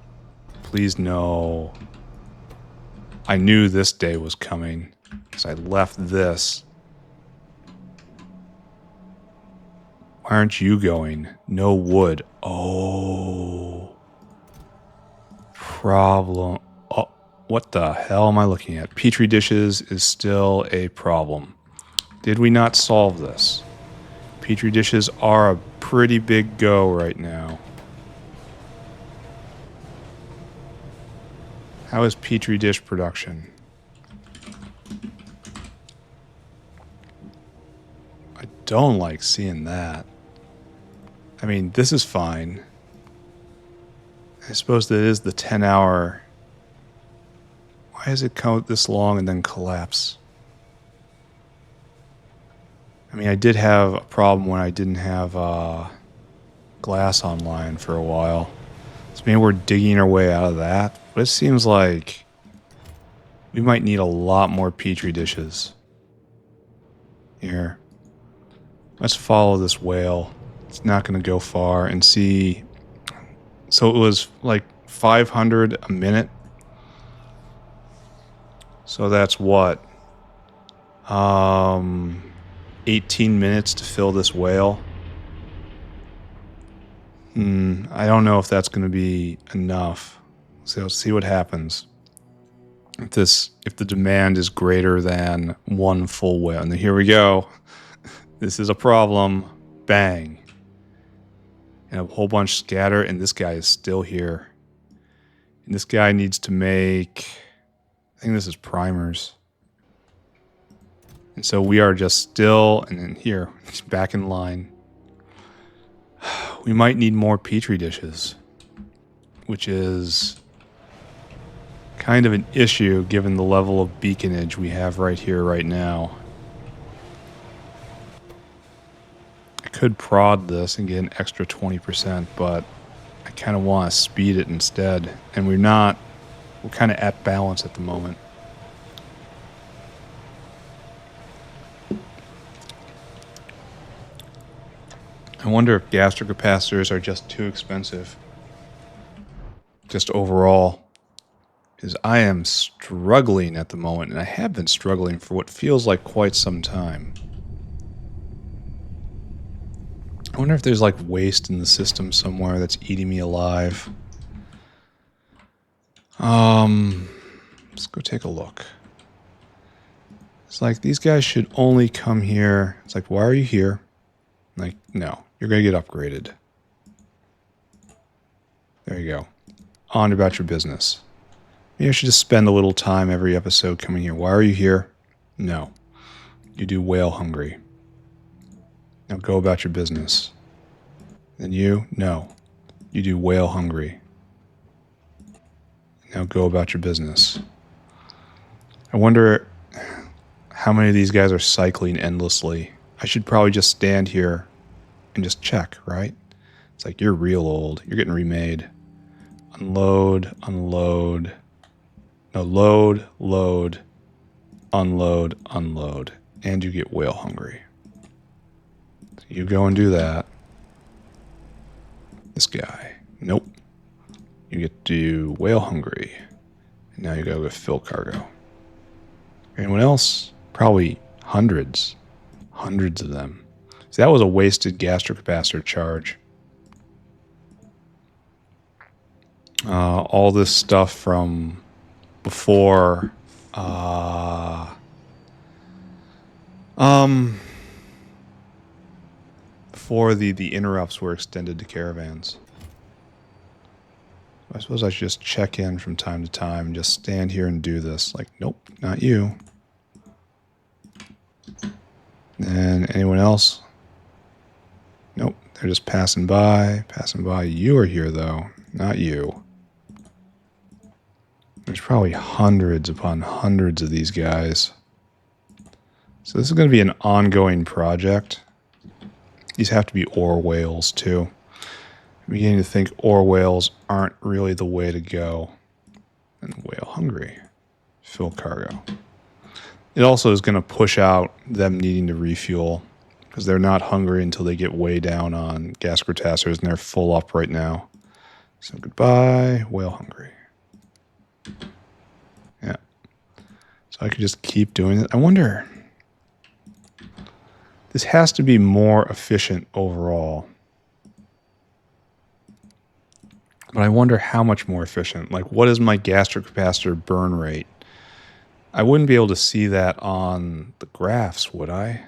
please no. I knew this day was coming because I left this. Why aren't you going? No wood. Oh. Problem. Oh, what the hell am I looking at? Petri dishes is still a problem. Did we not solve this? Petri dishes are a pretty big go right now. How is Petri dish production? I don't like seeing that. I mean, this is fine. I suppose that is the 10-hour. Why does it count this long and then collapse? I mean, I did have a problem when I didn't have glass online for a while. So maybe we're digging our way out of that. But it seems like we might need a lot more Petri dishes. Here. Let's follow this whale. It's not going to go far and see. So it was like 500 a minute. So that's what? 18 minutes to fill this whale. I don't know if that's going to be enough. So let's see what happens. If the demand is greater than one full whale. And here we go. This is a problem. Bang. And a whole bunch scatter, and this guy is still here. And this guy needs to make, I think this is primers. And so we are just still, and then here, he's back in line. We might need more Petri dishes, which is kind of an issue given the level of beaconage we have right here, right now. I could prod this and get an extra 20%, but I kind of want to speed it instead. And we're kind of at balance at the moment. I wonder if gastric capacitors are just too expensive. Just overall. Because I am struggling at the moment, and I have been struggling for what feels like quite some time. I wonder if there's like waste in the system somewhere that's eating me alive. Let's go take a look. It's like these guys should only come here. It's like, why are you here? Like, no, you're going to get upgraded. There you go. On about your business. Maybe I should just spend a little time every episode coming here. Why are you here? No. You do whale hungry. Now go about your business. Then you? No. You do whale hungry. Now go about your business. I wonder how many of these guys are cycling endlessly. I should probably just stand here and just check, right? It's like, you're real old. You're getting remade. Unload, unload. No, load, load, unload, unload. And you get whale hungry. So you go and do that. This guy. Nope. You get to do whale hungry. And now you gotta go fill cargo. Anyone else? Probably hundreds. Hundreds of them. See, that was a wasted gastric capacitor charge. All this stuff from before before the interrupts were extended to caravans. I suppose I should just check in from time to time and just stand here and do this. Like, nope, not you. And anyone else? Nope, they're just passing by, passing by. You are here, though, not you. There's probably hundreds upon hundreds of these guys. So this is going to be an ongoing project. These have to be ore whales, too. I'm beginning to think ore whales aren't really the way to go. And whale hungry. Fill cargo. It also is going to push out them needing to refuel, because they're not hungry until they get way down on gas capacitors, and they're full up right now. So goodbye, whale hungry. Yeah. So I could just keep doing it. I wonder, this has to be more efficient overall. But I wonder how much more efficient. Like, what is my gastric capacitor burn rate? I wouldn't be able to see that on the graphs, would I?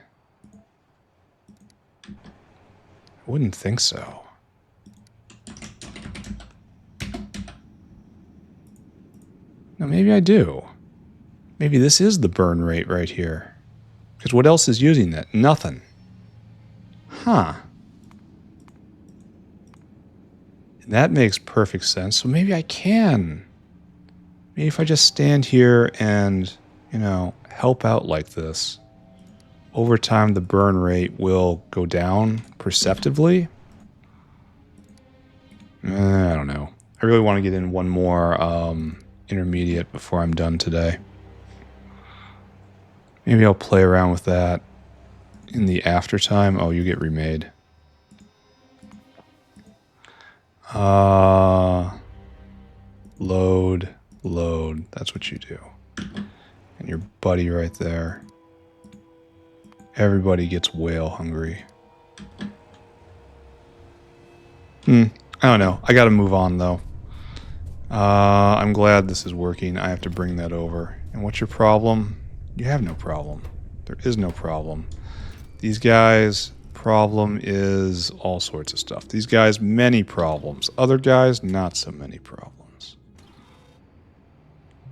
I wouldn't think so. No, maybe I do. Maybe this is the burn rate right here. Because what else is using that? Nothing. Huh. That makes perfect sense. So maybe I can. Maybe if I just stand here and, you know, help out like this, over time the burn rate will go down perceptibly. I don't know. I really want to get in one more intermediate before I'm done today. Maybe I'll play around with that in the after time. Oh, you get remade. Load. That's what you do. And your buddy right there. Everybody gets whale hungry. I don't know. I gotta move on, though. I'm glad this is working. I have to bring that over. And what's your problem? You have no problem. There is no problem. These guys, problem is all sorts of stuff. These guys, many problems. Other guys, not so many problems.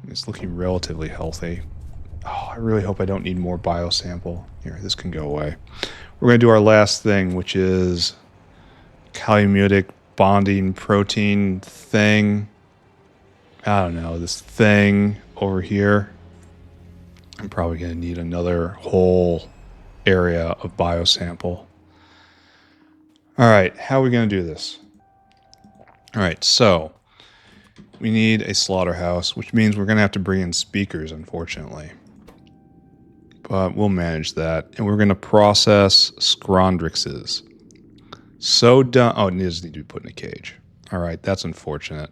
It's looking relatively healthy. Oh, I really hope I don't need more biosample. Here, this can go away. We're going to do our last thing, which is Calumunin Binding Protein thing. I don't know, this thing over here. I'm probably going to need another whole area of biosample. All right, how are we going to do this? All right, so we need a slaughterhouse, which means we're going to have to bring in speakers, unfortunately. But we'll manage that. And we're going to process scrondrixes. So done. Oh, it does need to be put in a cage. All right, that's unfortunate.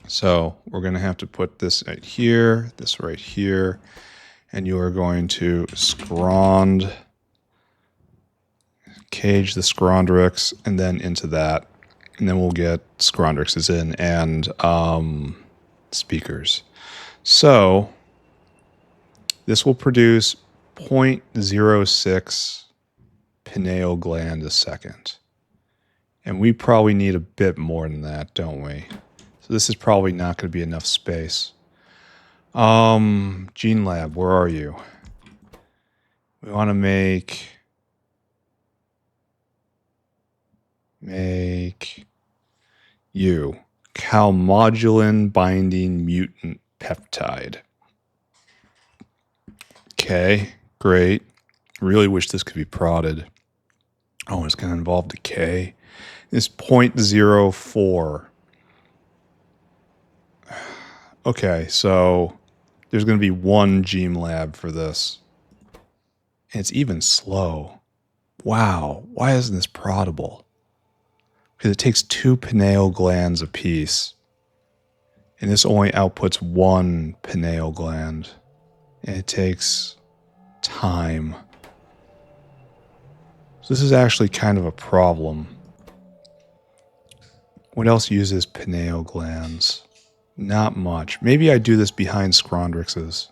So we're going to have to put this right here, this right here, and you are going to cage the scrondrix, and then into that. And then we'll get scrondrixes in and speakers. So this will produce 0.06 pineal gland a second. And we probably need a bit more than that, don't we? So this is probably not going to be enough space. Gene Lab, where are you? We want to make you Calmunin Binding Mutant Peptide. Okay, great. Really wish this could be prodded. Oh, it's going to involve decay. It's 0.04. Okay, so there's going to be one gene lab for this. And it's even slow. Wow, why isn't this proddable? Because it takes 2 pineal glands apiece. And this only outputs 1 pineal gland. And it takes time. So this is actually kind of a problem. What else uses pineal glands? Not much. Maybe I do this behind scrondrixes.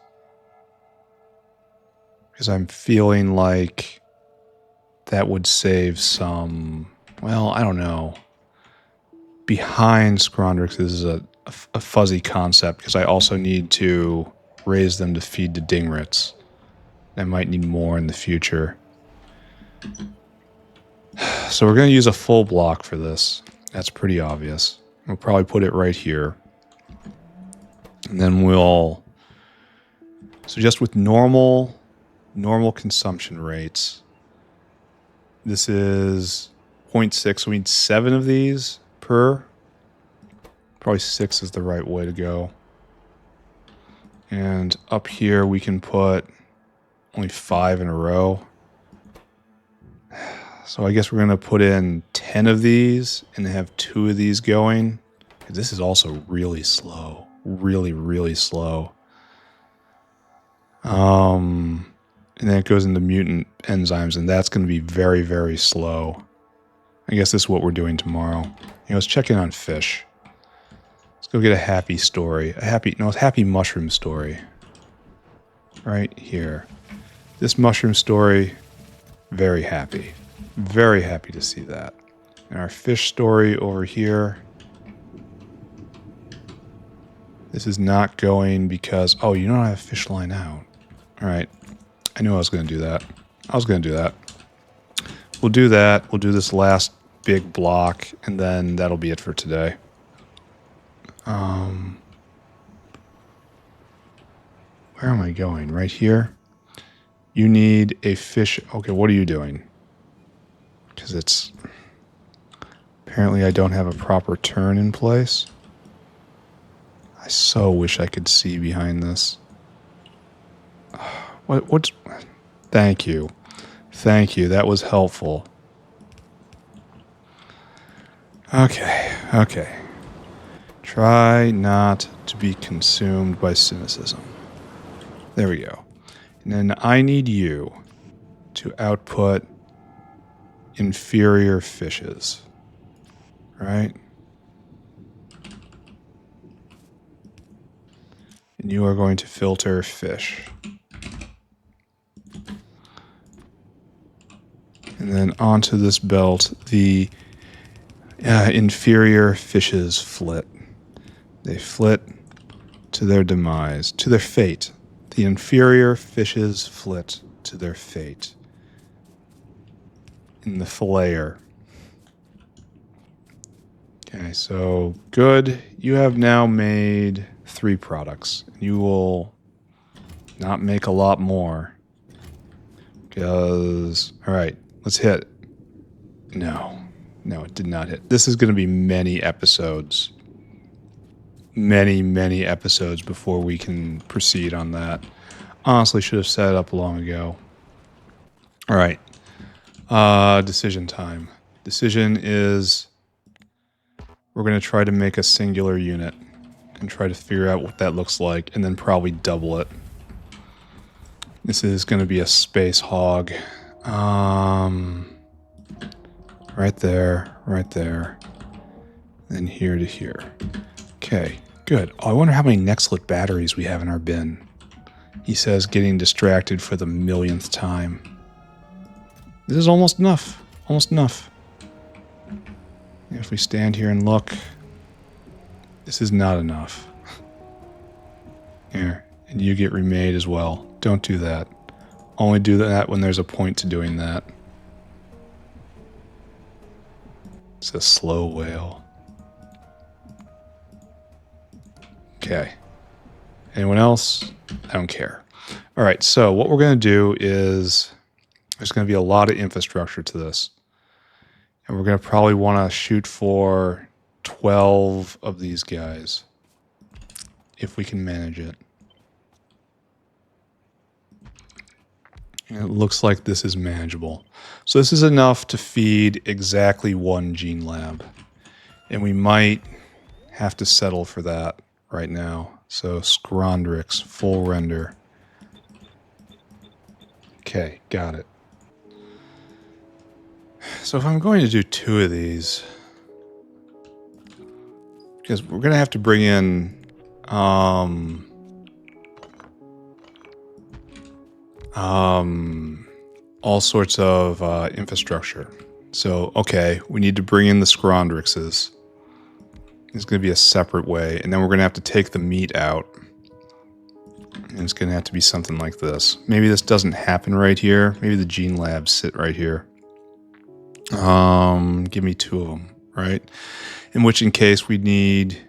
Because I'm feeling like that would save some... Well, I don't know. Behind scrondrixes is a fuzzy concept because I also need to raise them to feed to dingrits. I might need more in the future. So we're going to use a full block for this. That's pretty obvious. We'll probably put it right here. And then we'll... So just with normal consumption rates, this is 0.6. We need 7 of these per. Probably 6 is the right way to go. And up here we can put only 5 in a row. So I guess we're going to put in 10 of these and have 2 of these going. This is also really slow. Really, really slow. And then it goes into mutant enzymes, and that's going to be very, very slow. I guess this is what we're doing tomorrow. Let's check in on fish. Let's go get a happy story. A happy mushroom story. Right here. This mushroom story, very happy. Very happy to see that. And our fish story over here. This is not going because... Oh, you don't have fish line out. All right. I knew I was going to do that. We'll do that. We'll do this last big block, and then that'll be it for today. Where am I going? Right here? You need a fish... Okay, what are you doing? Because it's... Apparently I don't have a proper turn in place. I so wish I could see behind this. What's... Thank you. Thank you. That was helpful. Okay. Try not to be consumed by cynicism. There we go. And then I need you to output inferior fishes. Right? And you are going to filter fish. And then onto this belt, the inferior fishes flit. They flit to their demise, to their fate. The inferior fishes flit to their fate. In the filleter. Okay, so good. You have now made 3 products. You will not make a lot more. Because, all right, let's hit. No, it did not hit. This is going to be many episodes. Many episodes before we can proceed on that. Honestly, should have set it up long ago. All right. Decision time. Decision is we're going to try to make a singular unit and try to figure out what that looks like and then probably double it. This is going to be a space hog. Right there. Then here to here. Okay, good. Oh, I wonder how many Nextlit batteries we have in our bin. He says getting distracted for the millionth time. This is almost enough. If we stand here and look, this is not enough. Here, and you get remade as well. Don't do that. Only do that when there's a point to doing that. It's a slow whale. Okay. Anyone else? I don't care. All right, so what we're going to do is there's going to be a lot of infrastructure to this. And we're going to probably want to shoot for 12 of these guys if we can manage it. And it looks like this is manageable. So this is enough to feed exactly 1 gene lab. And we might have to settle for that right now. So Scrondrix, full render. Okay, got it. So if I'm going to do 2 of these, because we're going to have to bring in all sorts of infrastructure. So, okay, we need to bring in the Scrondrixes. It's going to be a separate way. And then we're going to have to take the meat out. And it's going to have to be something like this. Maybe this doesn't happen right here. Maybe the gene labs sit right here. Give me 2 of them, right? In which case we need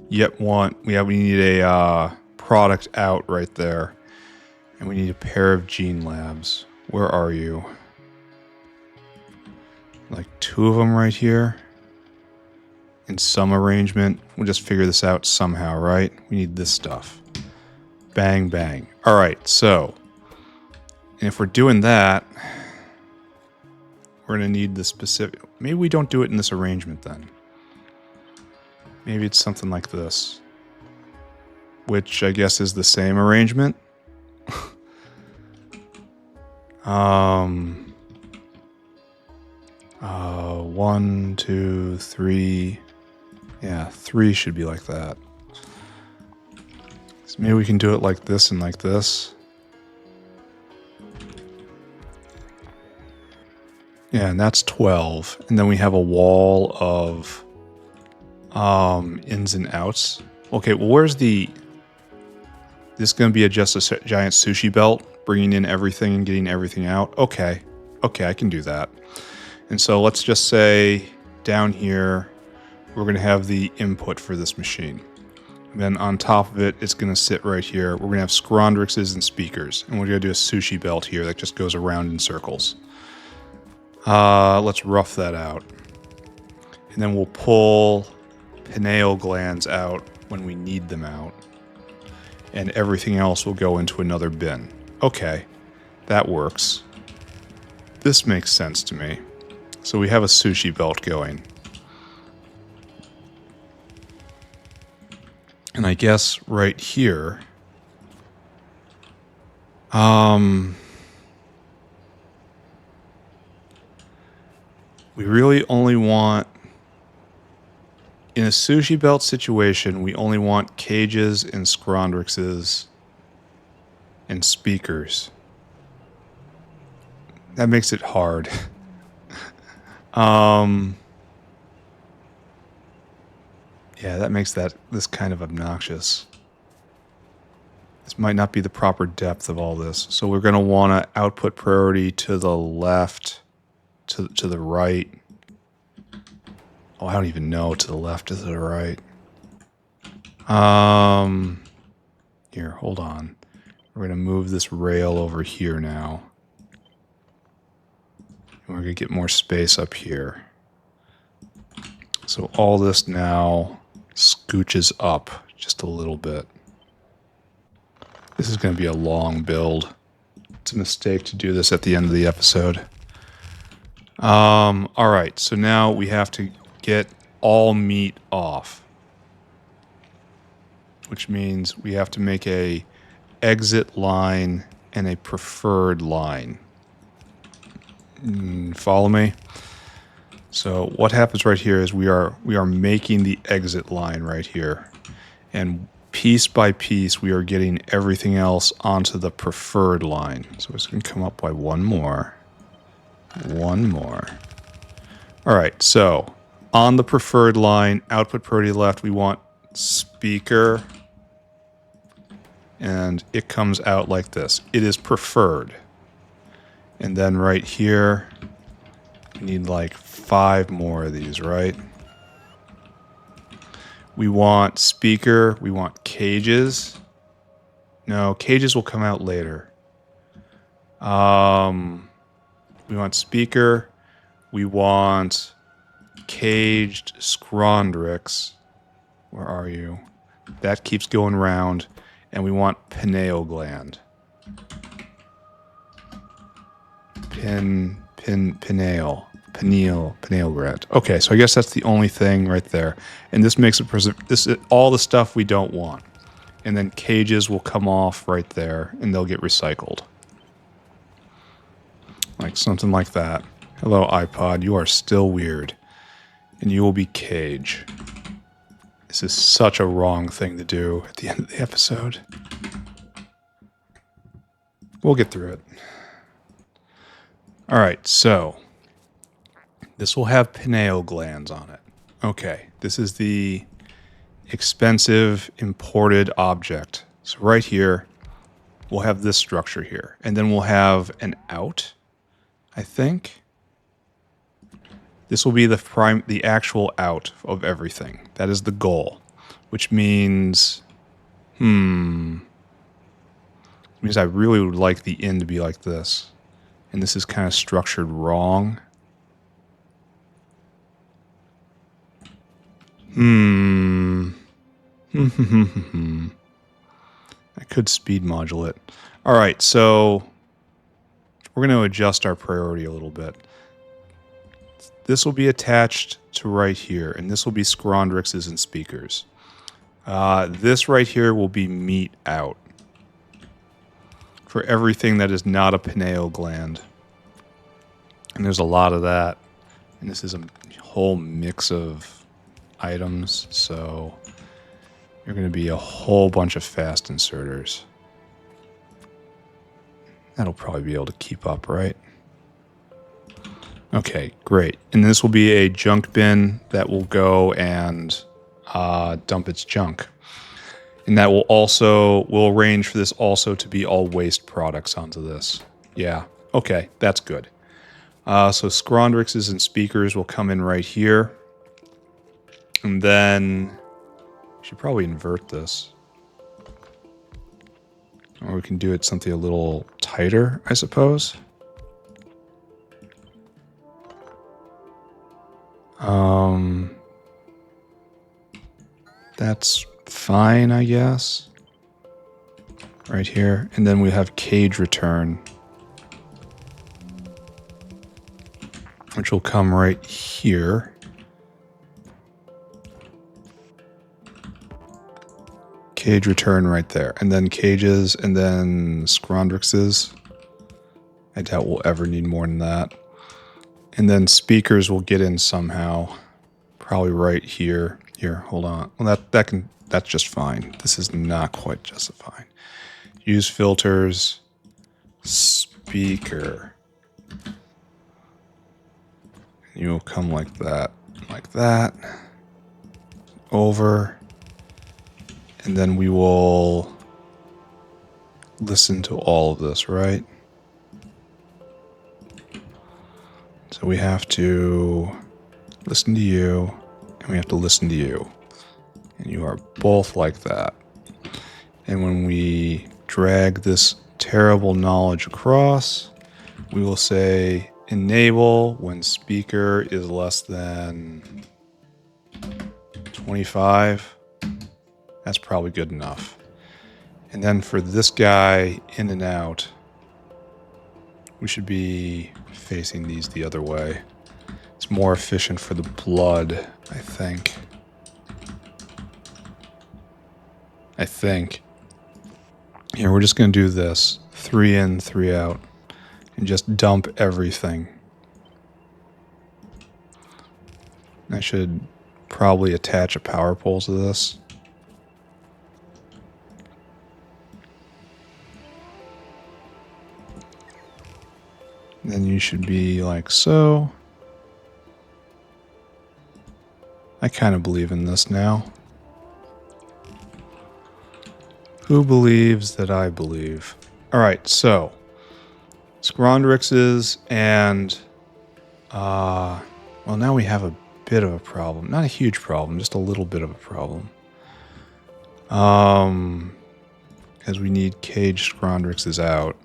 we need a product out right there. And we need a pair of gene labs. Where are you? Like 2 of them right here. In some arrangement. We'll just figure this out somehow, right? We need this stuff. Bang, bang. All right, so if we're doing that, we're going to need the specific... Maybe we don't do it in this arrangement then. Maybe it's something like this. Which I guess is the same arrangement. 1, 2, 3. Yeah, 3 should be like that. So maybe we can do it like this and like this. Yeah, and that's 12. And then we have a wall of ins and outs Okay, well, where's the... This is going to be just a giant sushi belt, bringing in everything and getting everything out? Okay. Okay, I can do that. And so let's just say down here, we're going to have the input for this machine. And then on top of it, it's going to sit right here. We're going to have scrondrixes and speakers. And we're going to do a sushi belt here that just goes around in circles. Let's rough that out. And then we'll pull pineal glands out when we need them out. And everything else will go into another bin. Okay, that works. This makes sense to me. So we have a sushi belt going. And I guess right here, we really only want, in a sushi belt situation, we only want cages and scrondrixes and speakers. That makes it hard. Yeah, that makes this kind of obnoxious. This might not be the proper depth of all this. So we're going to want to output priority to the left, to the right. Oh, I don't even know, to the left, to the right. Here, hold on. We're going to move this rail over here now. And we're going to get more space up here. So all this now scooches up just a little bit. This is going to be a long build. It's a mistake to do this at the end of the episode. All right, so now we have to get all meat off, which means we have to make a exit line and a preferred line. Follow me? So what happens right here is we are making the exit line right here, and piece by piece we are getting everything else onto the preferred line. So it's going to come up by one more. All right, so on the preferred line, output priority left, we want speaker, and it comes out like this. It is preferred. And then right here, we need like 5 more of these, right? We want speaker, we want cages. No, cages will come out later. We want speaker, we want caged scrondrix. Where are you? That keeps going round. And we want pineal gland. Pineal gland. Okay, so I guess that's the only thing right there. And this makes it this is all the stuff we don't want. And then cages will come off right there and they'll get recycled. Like something like that. Hello, iPod, you are still weird. And you will be cage. This is such a wrong thing to do at the end of the episode. We'll get through it. All right, so this will have pineal glands on it. Okay, this is the expensive imported object. So right here, we'll have this structure here. And then we'll have an out, I think. This will be the actual out of everything. That is the goal, which means, means I really would like the in to be like this. And this is kind of structured wrong. I could speed modulate. All right, so we're going to adjust our priority a little bit. This will be attached to right here, and this will be scrondrixes and speakers. This right here will be meat out for everything that is not a pineal gland. And there's a lot of that. And this is a whole mix of items, so you're going to be a whole bunch of fast inserters. That'll probably be able to keep up, right? Okay, great. And this will be a junk bin that will go and dump its junk. And that will arrange for this also to be all waste products onto this. Yeah, okay, that's good. So Scrondrixes and speakers will come in right here. And then, should probably invert this. Or we can do it something a little tighter, I suppose. That's fine, I guess. Right here. And then we have cage return, which will come right here. Cage return right there. And then cages, and then Scrondrixes. I doubt we'll ever need more than that. And then speakers will get in somehow. Probably right here. Here, hold on. Well, that's just fine. This is not quite just fine. Use filters. Speaker. You'll come like that. Like that. Over. And then we will listen to all of this, right? So we have to listen to you, and we have to listen to you. And you are both like that. And when we drag this terrible knowledge across, we will say enable when speaker is less than 25. That's probably good enough. And then for this guy in and out, we should be facing these the other way. It's more efficient for the blood, I think. Here, we're just going to do this. 3 in, 3 out. And just dump everything. I should probably attach a power pole to this. Then you should be like so. I kind of believe in this now. Who believes that I believe? Alright, so Scrondrixes and well, now we have a bit of a problem. Not a huge problem, just a little bit of a problem. Because we need cage Scrondrixes out.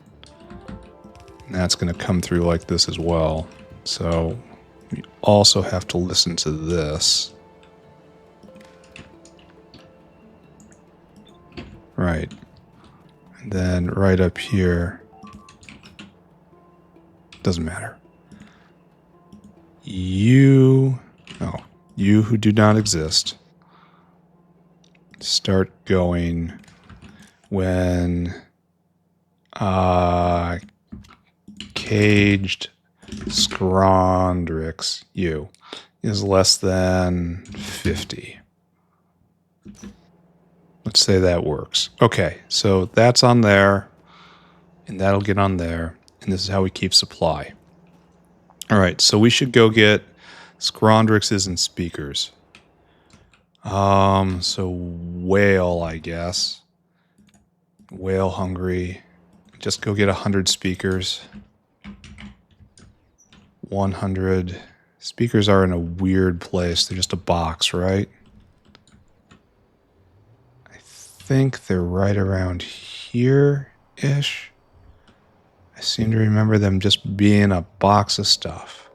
And that's going to come through like this as well. So we also have to listen to this. Right. And then right up here. Doesn't matter. You who do not exist, start going when caged Scrondrix U is less than 50. Let's say that works. Okay, so that's on there, and that'll get on there, and this is how we keep supply. All right, so we should go get Scrondrixes and speakers. So whale, I guess. Whale hungry. Just go get 100 speakers. 100. Speakers are in a weird place. They're just a box, right? I think they're right around here-ish. I seem to remember them just being a box of stuff.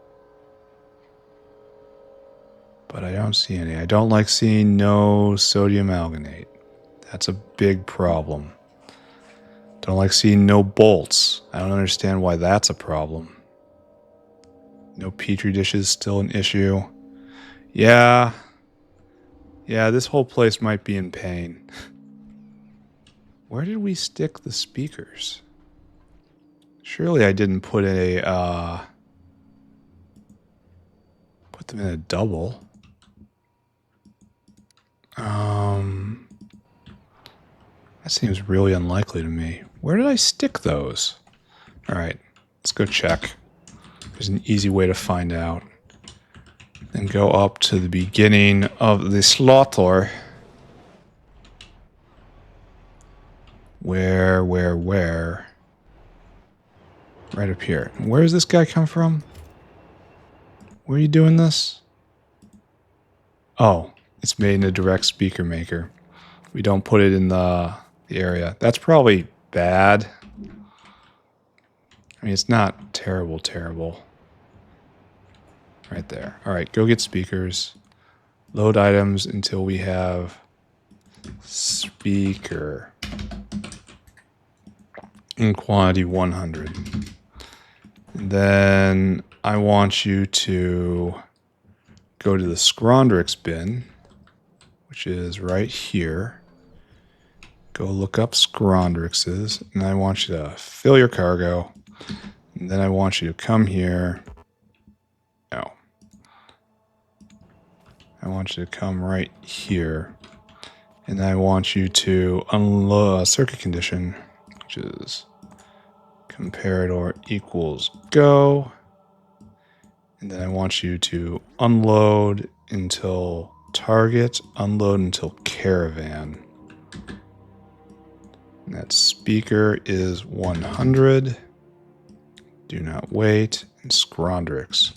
But I don't see any. I don't like seeing no sodium alginate. That's a big problem. Don't like seeing no bolts. I don't understand why that's a problem. No petri dishes, still an issue. Yeah, this whole place might be in pain. Where did we stick the speakers? Surely I didn't put them in a double. That seems really unlikely to me. Where did I stick those? All right, let's go check. There's an easy way to find out. Then go up to the beginning of the slaughter. Where? Right up here. Where does this guy come from? Where are you doing this? Oh, it's made in a direct speaker maker. We don't put it in the area. That's probably bad. I mean, it's not terrible. Right there. All right, go get speakers. Load items until we have speaker in quantity 100. And then I want you to go to the Scrondrix bin, which is right here. Go look up Scrondrixes, and I want you to fill your cargo. And then I want you to come here. No. I want you to come right here. And I want you to unload a circuit condition, which is comparator equals go. And then I want you to unload until target, unload until caravan. And that speaker is 100. Do not wait. And Scrondrix.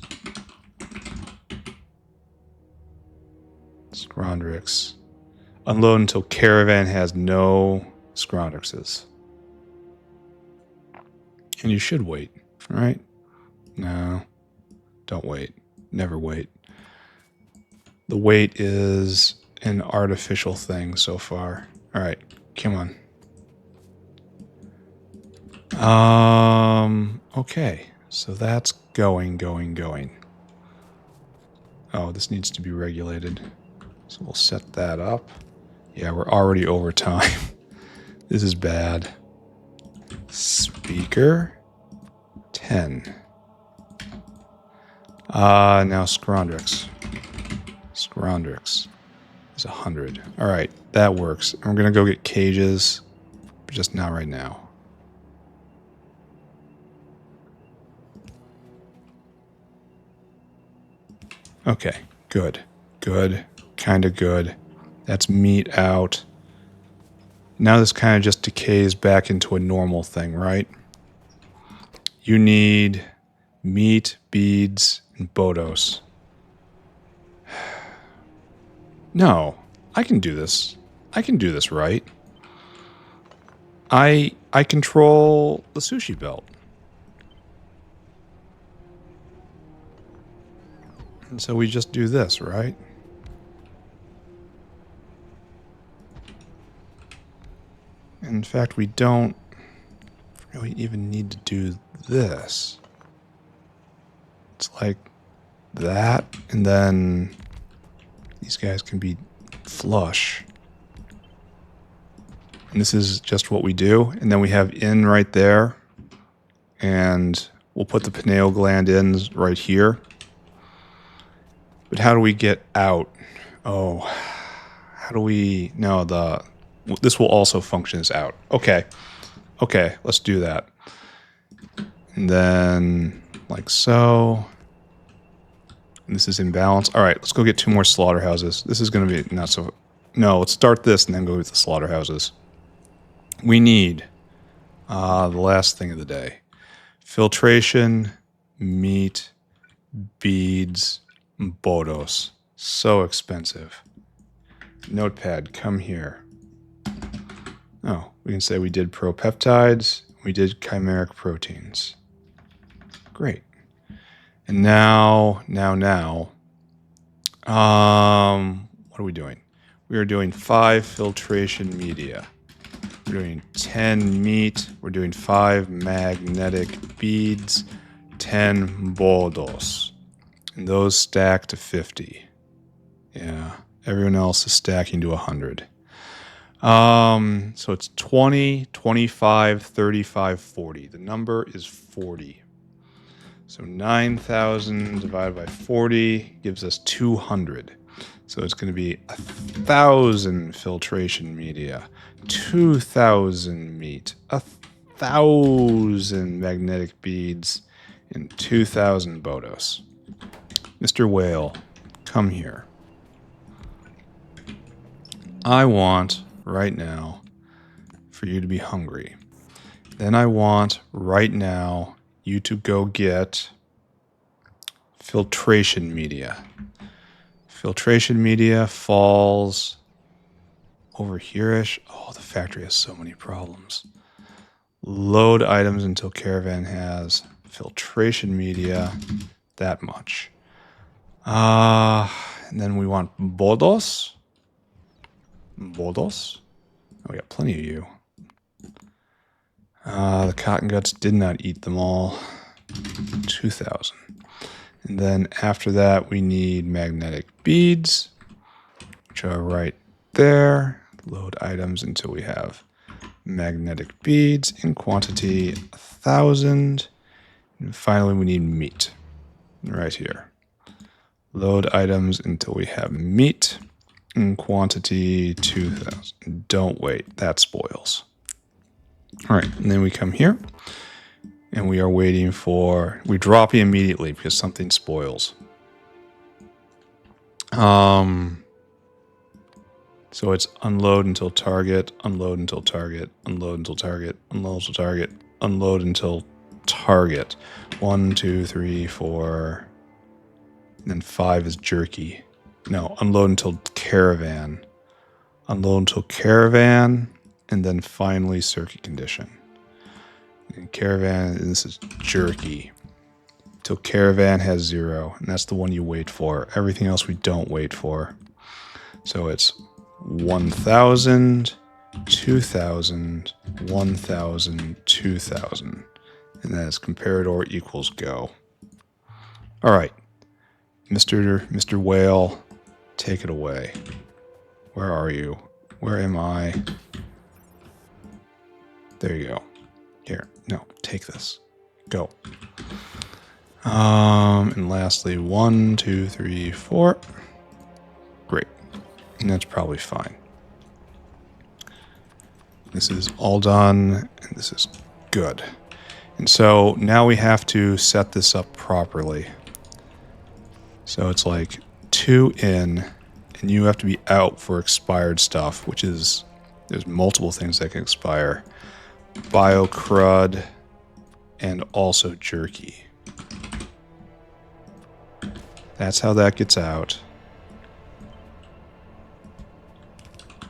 Scrondrix. Unload until caravan has no Scrondrixes. And you should wait, right? No, don't wait. Never wait. The wait is an artificial thing so far. All right, come on. Okay, so that's going. Oh, this needs to be regulated. So we'll set that up. Yeah, we're already over time. This is bad. Speaker 10. Now Scrondrix. Scrondrix is 100. All right, that works. I'm gonna go get cages, but just not right now. Okay, good, kind of good. That's meat out. Now this kind of just decays back into a normal thing, right? You need meat, beads, and Bodos. No, I can do this. I can do this right. I control the sushi belt. And so we just do this, right? In fact, we don't really even need to do this. It's like that, and then these guys can be flush. And this is just what we do. And then we have in right there, and we'll put the pineal gland in right here. But how do we get out? Oh, how do we... No, this will also function as out. Okay, let's do that. And then, like so. And this is in balance. All right, let's go get 2 more slaughterhouses. This is going to be not so... No, let's start this and then go with the slaughterhouses. We need the last thing of the day. Filtration, meat, beads, Bodos. So expensive. Notepad, come here. Oh, we can say we did Propeptides. We did Chimeric Proteins. Great. And now, what are we doing? We are doing 5 filtration media. We're doing 10 meat. We're doing 5 magnetic beads, 10 Bodos. And those stack to 50. Yeah, everyone else is stacking to 100. So it's 20, 25, 35, 40. The number is 40. So 9,000 divided by 40 gives us 200. So it's going to be 1,000 filtration media, 2,000 meat, 1,000 magnetic beads, and 2,000 Bodos. Mr. Whale, come here. I want, right now, for you to be hungry. Then I want, right now, you to go get filtration media. Filtration media falls over here-ish. Oh, the factory has so many problems. Load items until caravan has filtration media, that much. And then we want bodos. Bodos? Oh, we got plenty of you. The cotton guts did not eat them all. 2,000. And then after that, we need magnetic beads, which are right there. Load items until we have magnetic beads in quantity 1,000. And finally, we need meat right here. Load items until we have meat in quantity 2,000. Don't wait, that spoils. All right, and then we come here, and we are waiting for... We drop you immediately because something spoils. So it's unload until target, unload until target, unload until target, unload until target, unload until target. 1, 2, 3, 4... And then 5 is jerky. No, unload until caravan. Unload until caravan, and then finally circuit condition. And caravan, and this is jerky. Till caravan has 0, and that's the one you wait for. Everything else we don't wait for. So it's 1,000, 2,000, 1,000, 2,000. And then it's comparador equals go. All right. Mr. Whale, take it away. Where are you? Where am I? There you go. Here. No, take this. Go. And lastly, 1, 2, 3, 4. Great. And that's probably fine. This is all done, and this is good. And so now we have to set this up properly. So it's like 2 in, and you have to be out for expired stuff, which is, there's multiple things that can expire. Biocrud, and also jerky. That's how that gets out.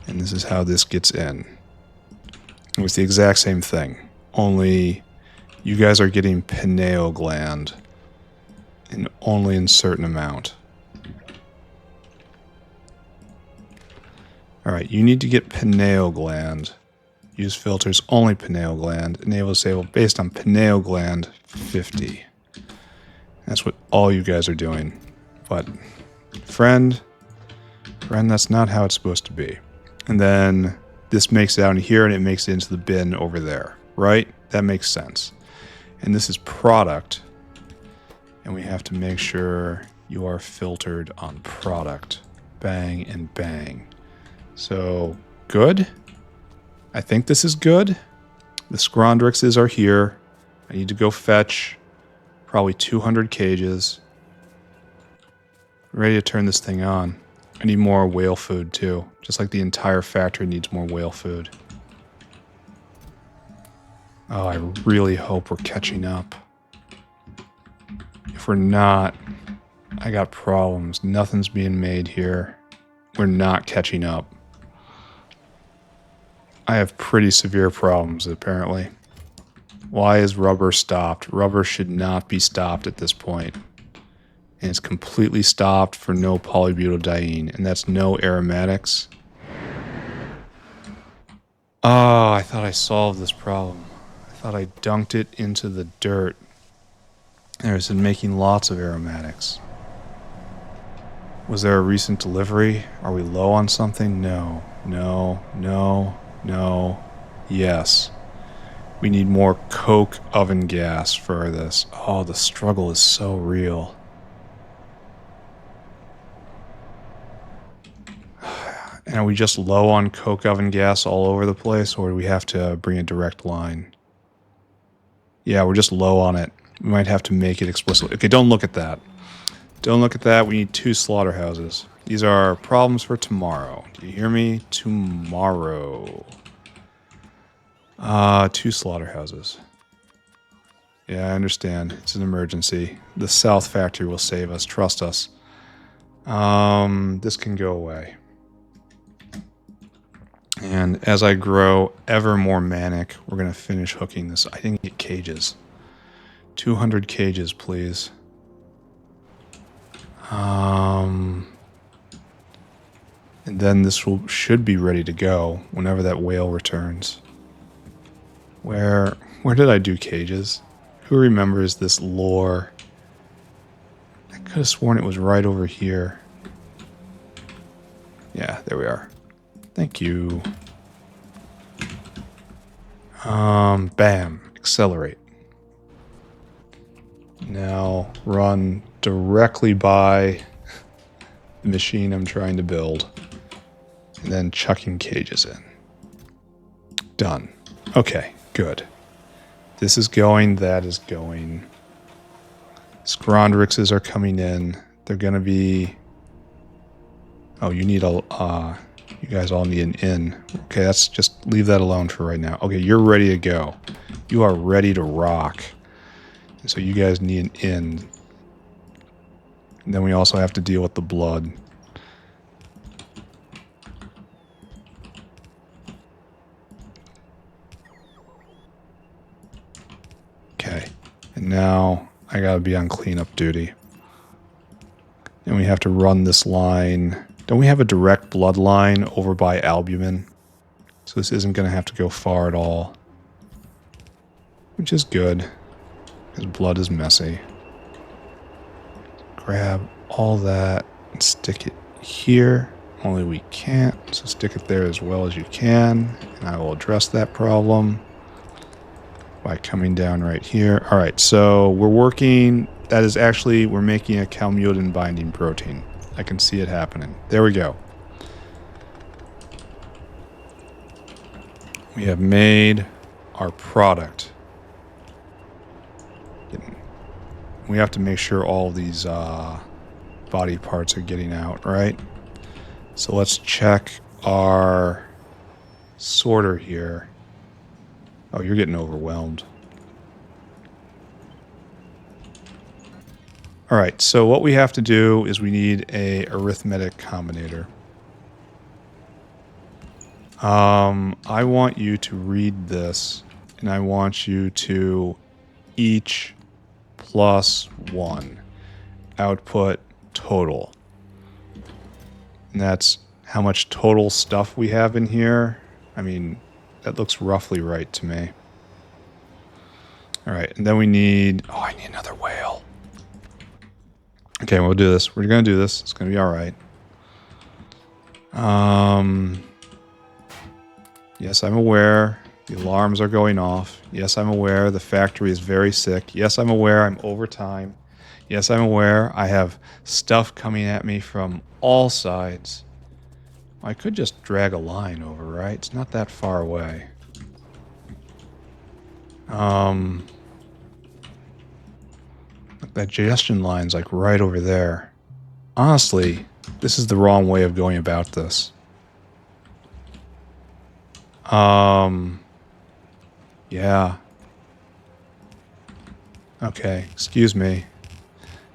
And this is how this gets in. It was the exact same thing, only you guys are getting pineal gland. And only in certain amount. Alright, you need to get pineal gland. Use filters only pineal gland. Enable disable based on pineal gland 50. That's what all you guys are doing. But, friend, that's not how it's supposed to be. And then this makes it out in here and it makes it into the bin over there. Right? That makes sense. And this is product. And we have to make sure you are filtered on product. Bang and bang. So, good. I think this is good. The Scrondrixes are here. I need to go fetch probably 200 cages. Ready to turn this thing on. I need more whale food too. Just like the entire factory needs more whale food. Oh, I really hope we're catching up. If we're not, I got problems. Nothing's being made here. We're not catching up. I have pretty severe problems, apparently. Why is rubber stopped? Rubber should not be stopped at this point. And it's completely stopped for no polybutadiene, and that's no aromatics. Oh, I thought I solved this problem. I thought I dunked it into the dirt. There's been making lots of aromatics. Was there a recent delivery? Are we low on something? No. No. No. No. Yes. We need more coke oven gas for this. Oh, the struggle is so real. And are we just low on coke oven gas all over the place, or do we have to bring a direct line? Yeah, we're just low on it. We might have to make it explicitly. Okay, don't look at that. Don't look at that. We need 2 slaughterhouses. These are problems for tomorrow. Do you hear me? Tomorrow. 2 slaughterhouses. Yeah, I understand. It's an emergency. The south factory will save us. Trust us. This can go away. And as I grow ever more manic, we're going to finish hooking this. I didn't get cages. 200 cages, please. And then this should be ready to go whenever that whale returns. Where did I do cages? Who remembers this lore? I could have sworn it was right over here. Yeah, there we are. Thank you. Bam. Accelerate. Now run directly by the machine I'm trying to build. And then chucking cages in. Done. Okay, good. This is going, that is going. Scrondrixes are coming in. They're going to be... Oh, you need a... you guys all need an inn. Okay, let's just leave that alone for right now. Okay, you're ready to go. You are ready to rock. And so you guys need an inn. And then we also have to deal with the blood. Okay, and now I gotta be on cleanup duty. And we have to run this line. Don't we have a direct bloodline over by albumin? So this isn't gonna have to go far at all. Which is good, because blood is messy. Grab all that and stick it here. Only we can't, so stick it there as well as you can. And I will address that problem by coming down right here. All right, so we're working. That is actually, we're making a Calmunin Binding Protein. I can see it happening. There we go. We have made our product. We have to make sure all these body parts are getting out, right? So let's check our sorter here. Oh, you're getting overwhelmed. All right, so what we have to do is we need a arithmetic combinator. I want you to read this, and I want you to each plus 1 output total. And that's how much total stuff we have in here. I mean, that looks roughly right to me. All right, and then we need... Oh, I need another whale. Okay, we'll do this. We're going to do this. It's going to be all right. Yes, I'm aware. The alarms are going off. Yes, I'm aware. The factory is very sick. Yes, I'm aware. I'm overtime. Yes, I'm aware. I have stuff coming at me from all sides. I could just drag a line over, right? It's not that far away. That digestion line's like right over there. Honestly, this is the wrong way of going about this. Yeah. Okay, excuse me.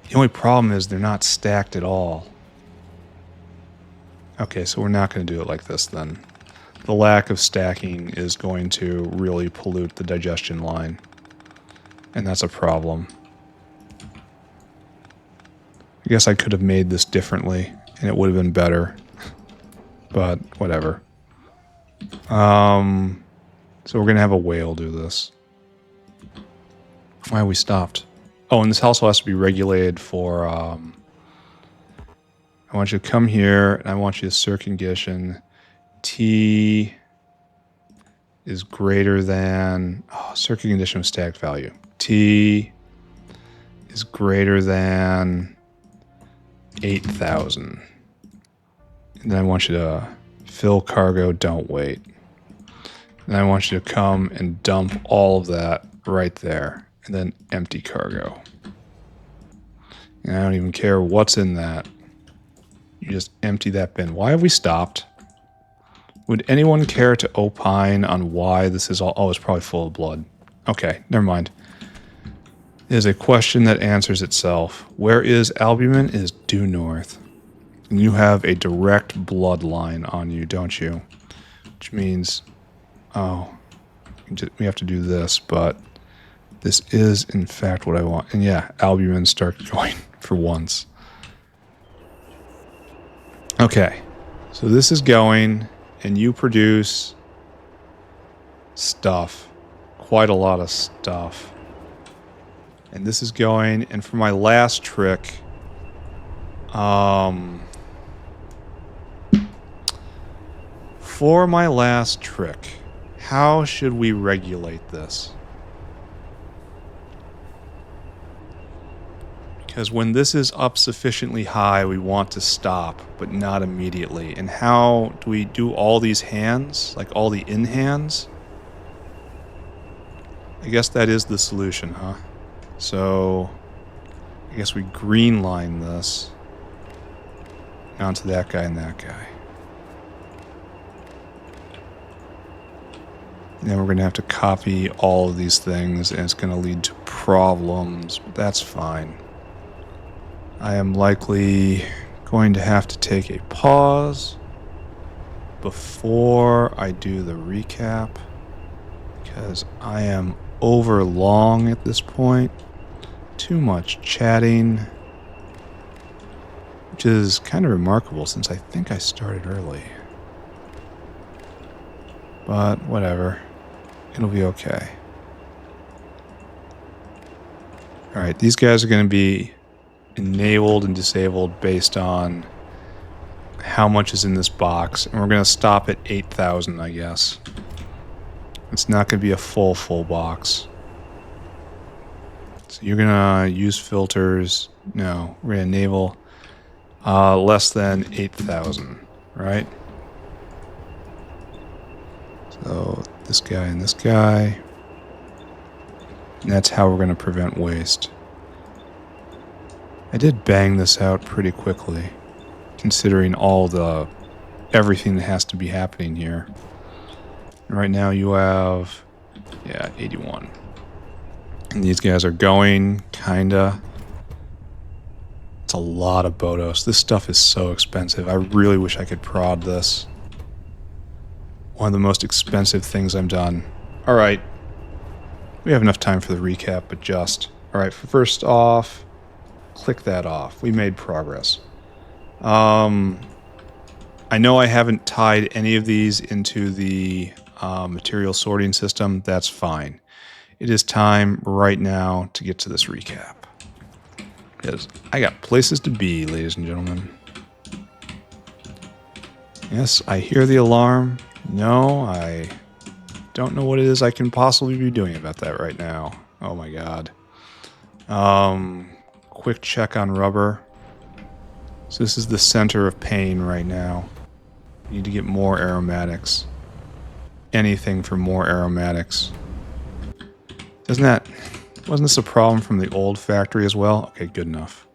The only problem is they're not stacked at all. Okay, so we're not going to do it like this then. The lack of stacking is going to really pollute the digestion line. And that's a problem. I guess I could have made this differently, and it would have been better. But, whatever. So we're going to have a whale do this. Why have we stopped? Oh, and this also has to be regulated for... I want you to come here, and I want you to circumcision. T is greater than... Oh, circumcision with stacked value. T is greater than 8,000. And then I want you to fill cargo, don't wait. And I want you to come and dump all of that right there. And then empty cargo. And I don't even care what's in that. You just empty that bin. Why have we stopped? Would anyone care to opine on why this is all... Oh, it's probably full of blood. Okay, never mind. It is a question that answers itself. Where is albumin is due north. And you have a direct bloodline on you, don't you? Which means... Oh, we have to do this, but this is, in fact, what I want. And yeah, albumin start going for once. Okay, so this is going, and you produce stuff. Quite a lot of stuff. And this is going, and for my last trick, how should we regulate this? Because when this is up sufficiently high, we want to stop, but not immediately. And how do we do all these hands? Like all the in hands? I guess that is the solution, huh? So, I guess we green line this onto that guy and that guy. And then we're going to have to copy all of these things, and it's going to lead to problems, but that's fine. I am likely going to have to take a pause before I do the recap, because I am over long at this point. Too much chatting, which is kind of remarkable since I think I started early. But whatever. It'll be okay. Alright, these guys are going to be enabled and disabled based on how much is in this box. And we're going to stop at 8,000, I guess. It's not going to be a full box. So you're going to use filters. No, we're going to enable less than 8,000, right? So this guy and this guy. And that's how we're going to prevent waste. I did bang this out pretty quickly, considering everything that has to be happening here. And right now you have, 81. And these guys are going, kinda. It's a lot of Bodos. This stuff is so expensive. I really wish I could prod this. One of the most expensive things I've done. Alright. We have enough time for the recap, but just. Alright, first off, click that off. We made progress. I know I haven't tied any of these into the material sorting system. That's fine. It is time right now to get to this recap. Because I got places to be, ladies and gentlemen. Yes, I hear the alarm. No, I don't know what it is I can possibly be doing about that right now. Oh my god. Quick check on rubber. So this is the center of pain right now. We need to get more aromatics. Anything for more aromatics. Wasn't this a problem from the old factory as well? Okay, good enough.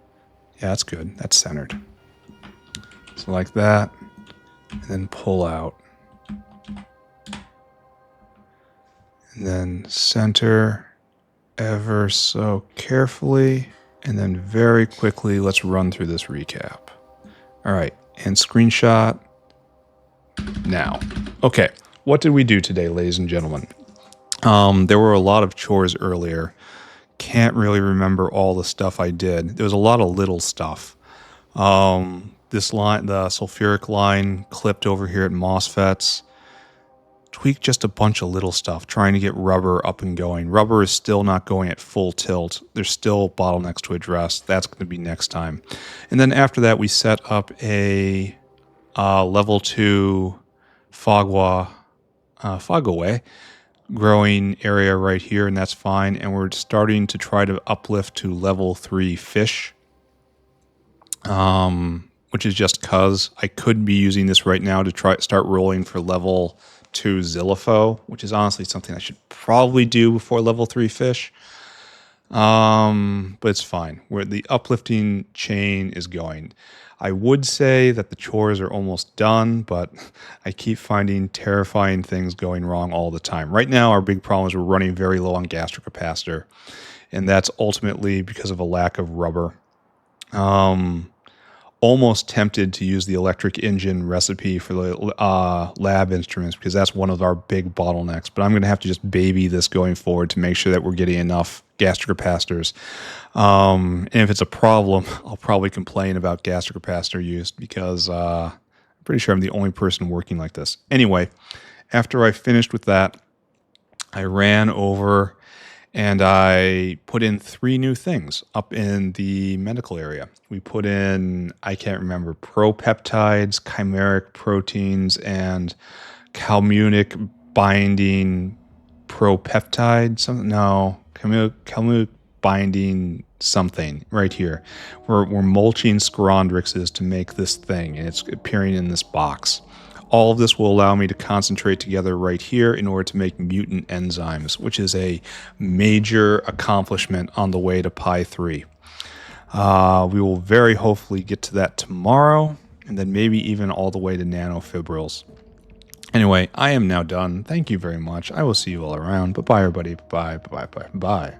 Yeah, that's good. That's centered. So like that. And then pull out. And then center ever so carefully. And then very quickly, let's run through this recap. All right, and screenshot now. Okay, what did we do today, ladies and gentlemen? There were a lot of chores earlier. Can't really remember all the stuff I did. There was a lot of little stuff. This line, the sulfuric line, clipped over here at MOSFETs. Tweaked just a bunch of little stuff, trying to get rubber up and going. Rubber is still not going at full tilt. There's still bottlenecks to address. That's going to be next time. And then after that, we set up a level 2 fogaway growing area right here, and that's fine. And we're starting to try to uplift to level 3 fish, which is just because I could be using this right now to start rolling for level 2 Xylopho, which is honestly something I should probably do before level 3 fish. But it's fine. Where the uplifting chain is going. I would say that the chores are almost done, but I keep finding terrifying things going wrong all the time. Right now, our big problem is we're running very low on gastric capacitor, and that's ultimately because of a lack of rubber. Almost tempted to use the electric engine recipe for the lab instruments because that's one of our big bottlenecks. But I'm going to have to just baby this going forward to make sure that we're getting enough gastric capacitors. And if it's a problem, I'll probably complain about gastric capacitor use because I'm pretty sure I'm the only person working like this. Anyway, after I finished with that, I ran over and I put in 3 new things up in the medical area. We put in, I can't remember, Propeptides, Chimeric Proteins, and Calmunic Binding Propeptide. Something? No, Calmunic Binding something right here. We're mulching Scirandrixes to make this thing, and it's appearing in this box. All of this will allow me to concentrate together right here in order to make mutant enzymes, which is a major accomplishment on the way to pi3. We will very hopefully get to that tomorrow, and then maybe even all the way to nanofibrils. Anyway, I am now done. Thank you very much. I will see you all around. Bye-bye, everybody. Bye-bye, bye-bye, bye-bye.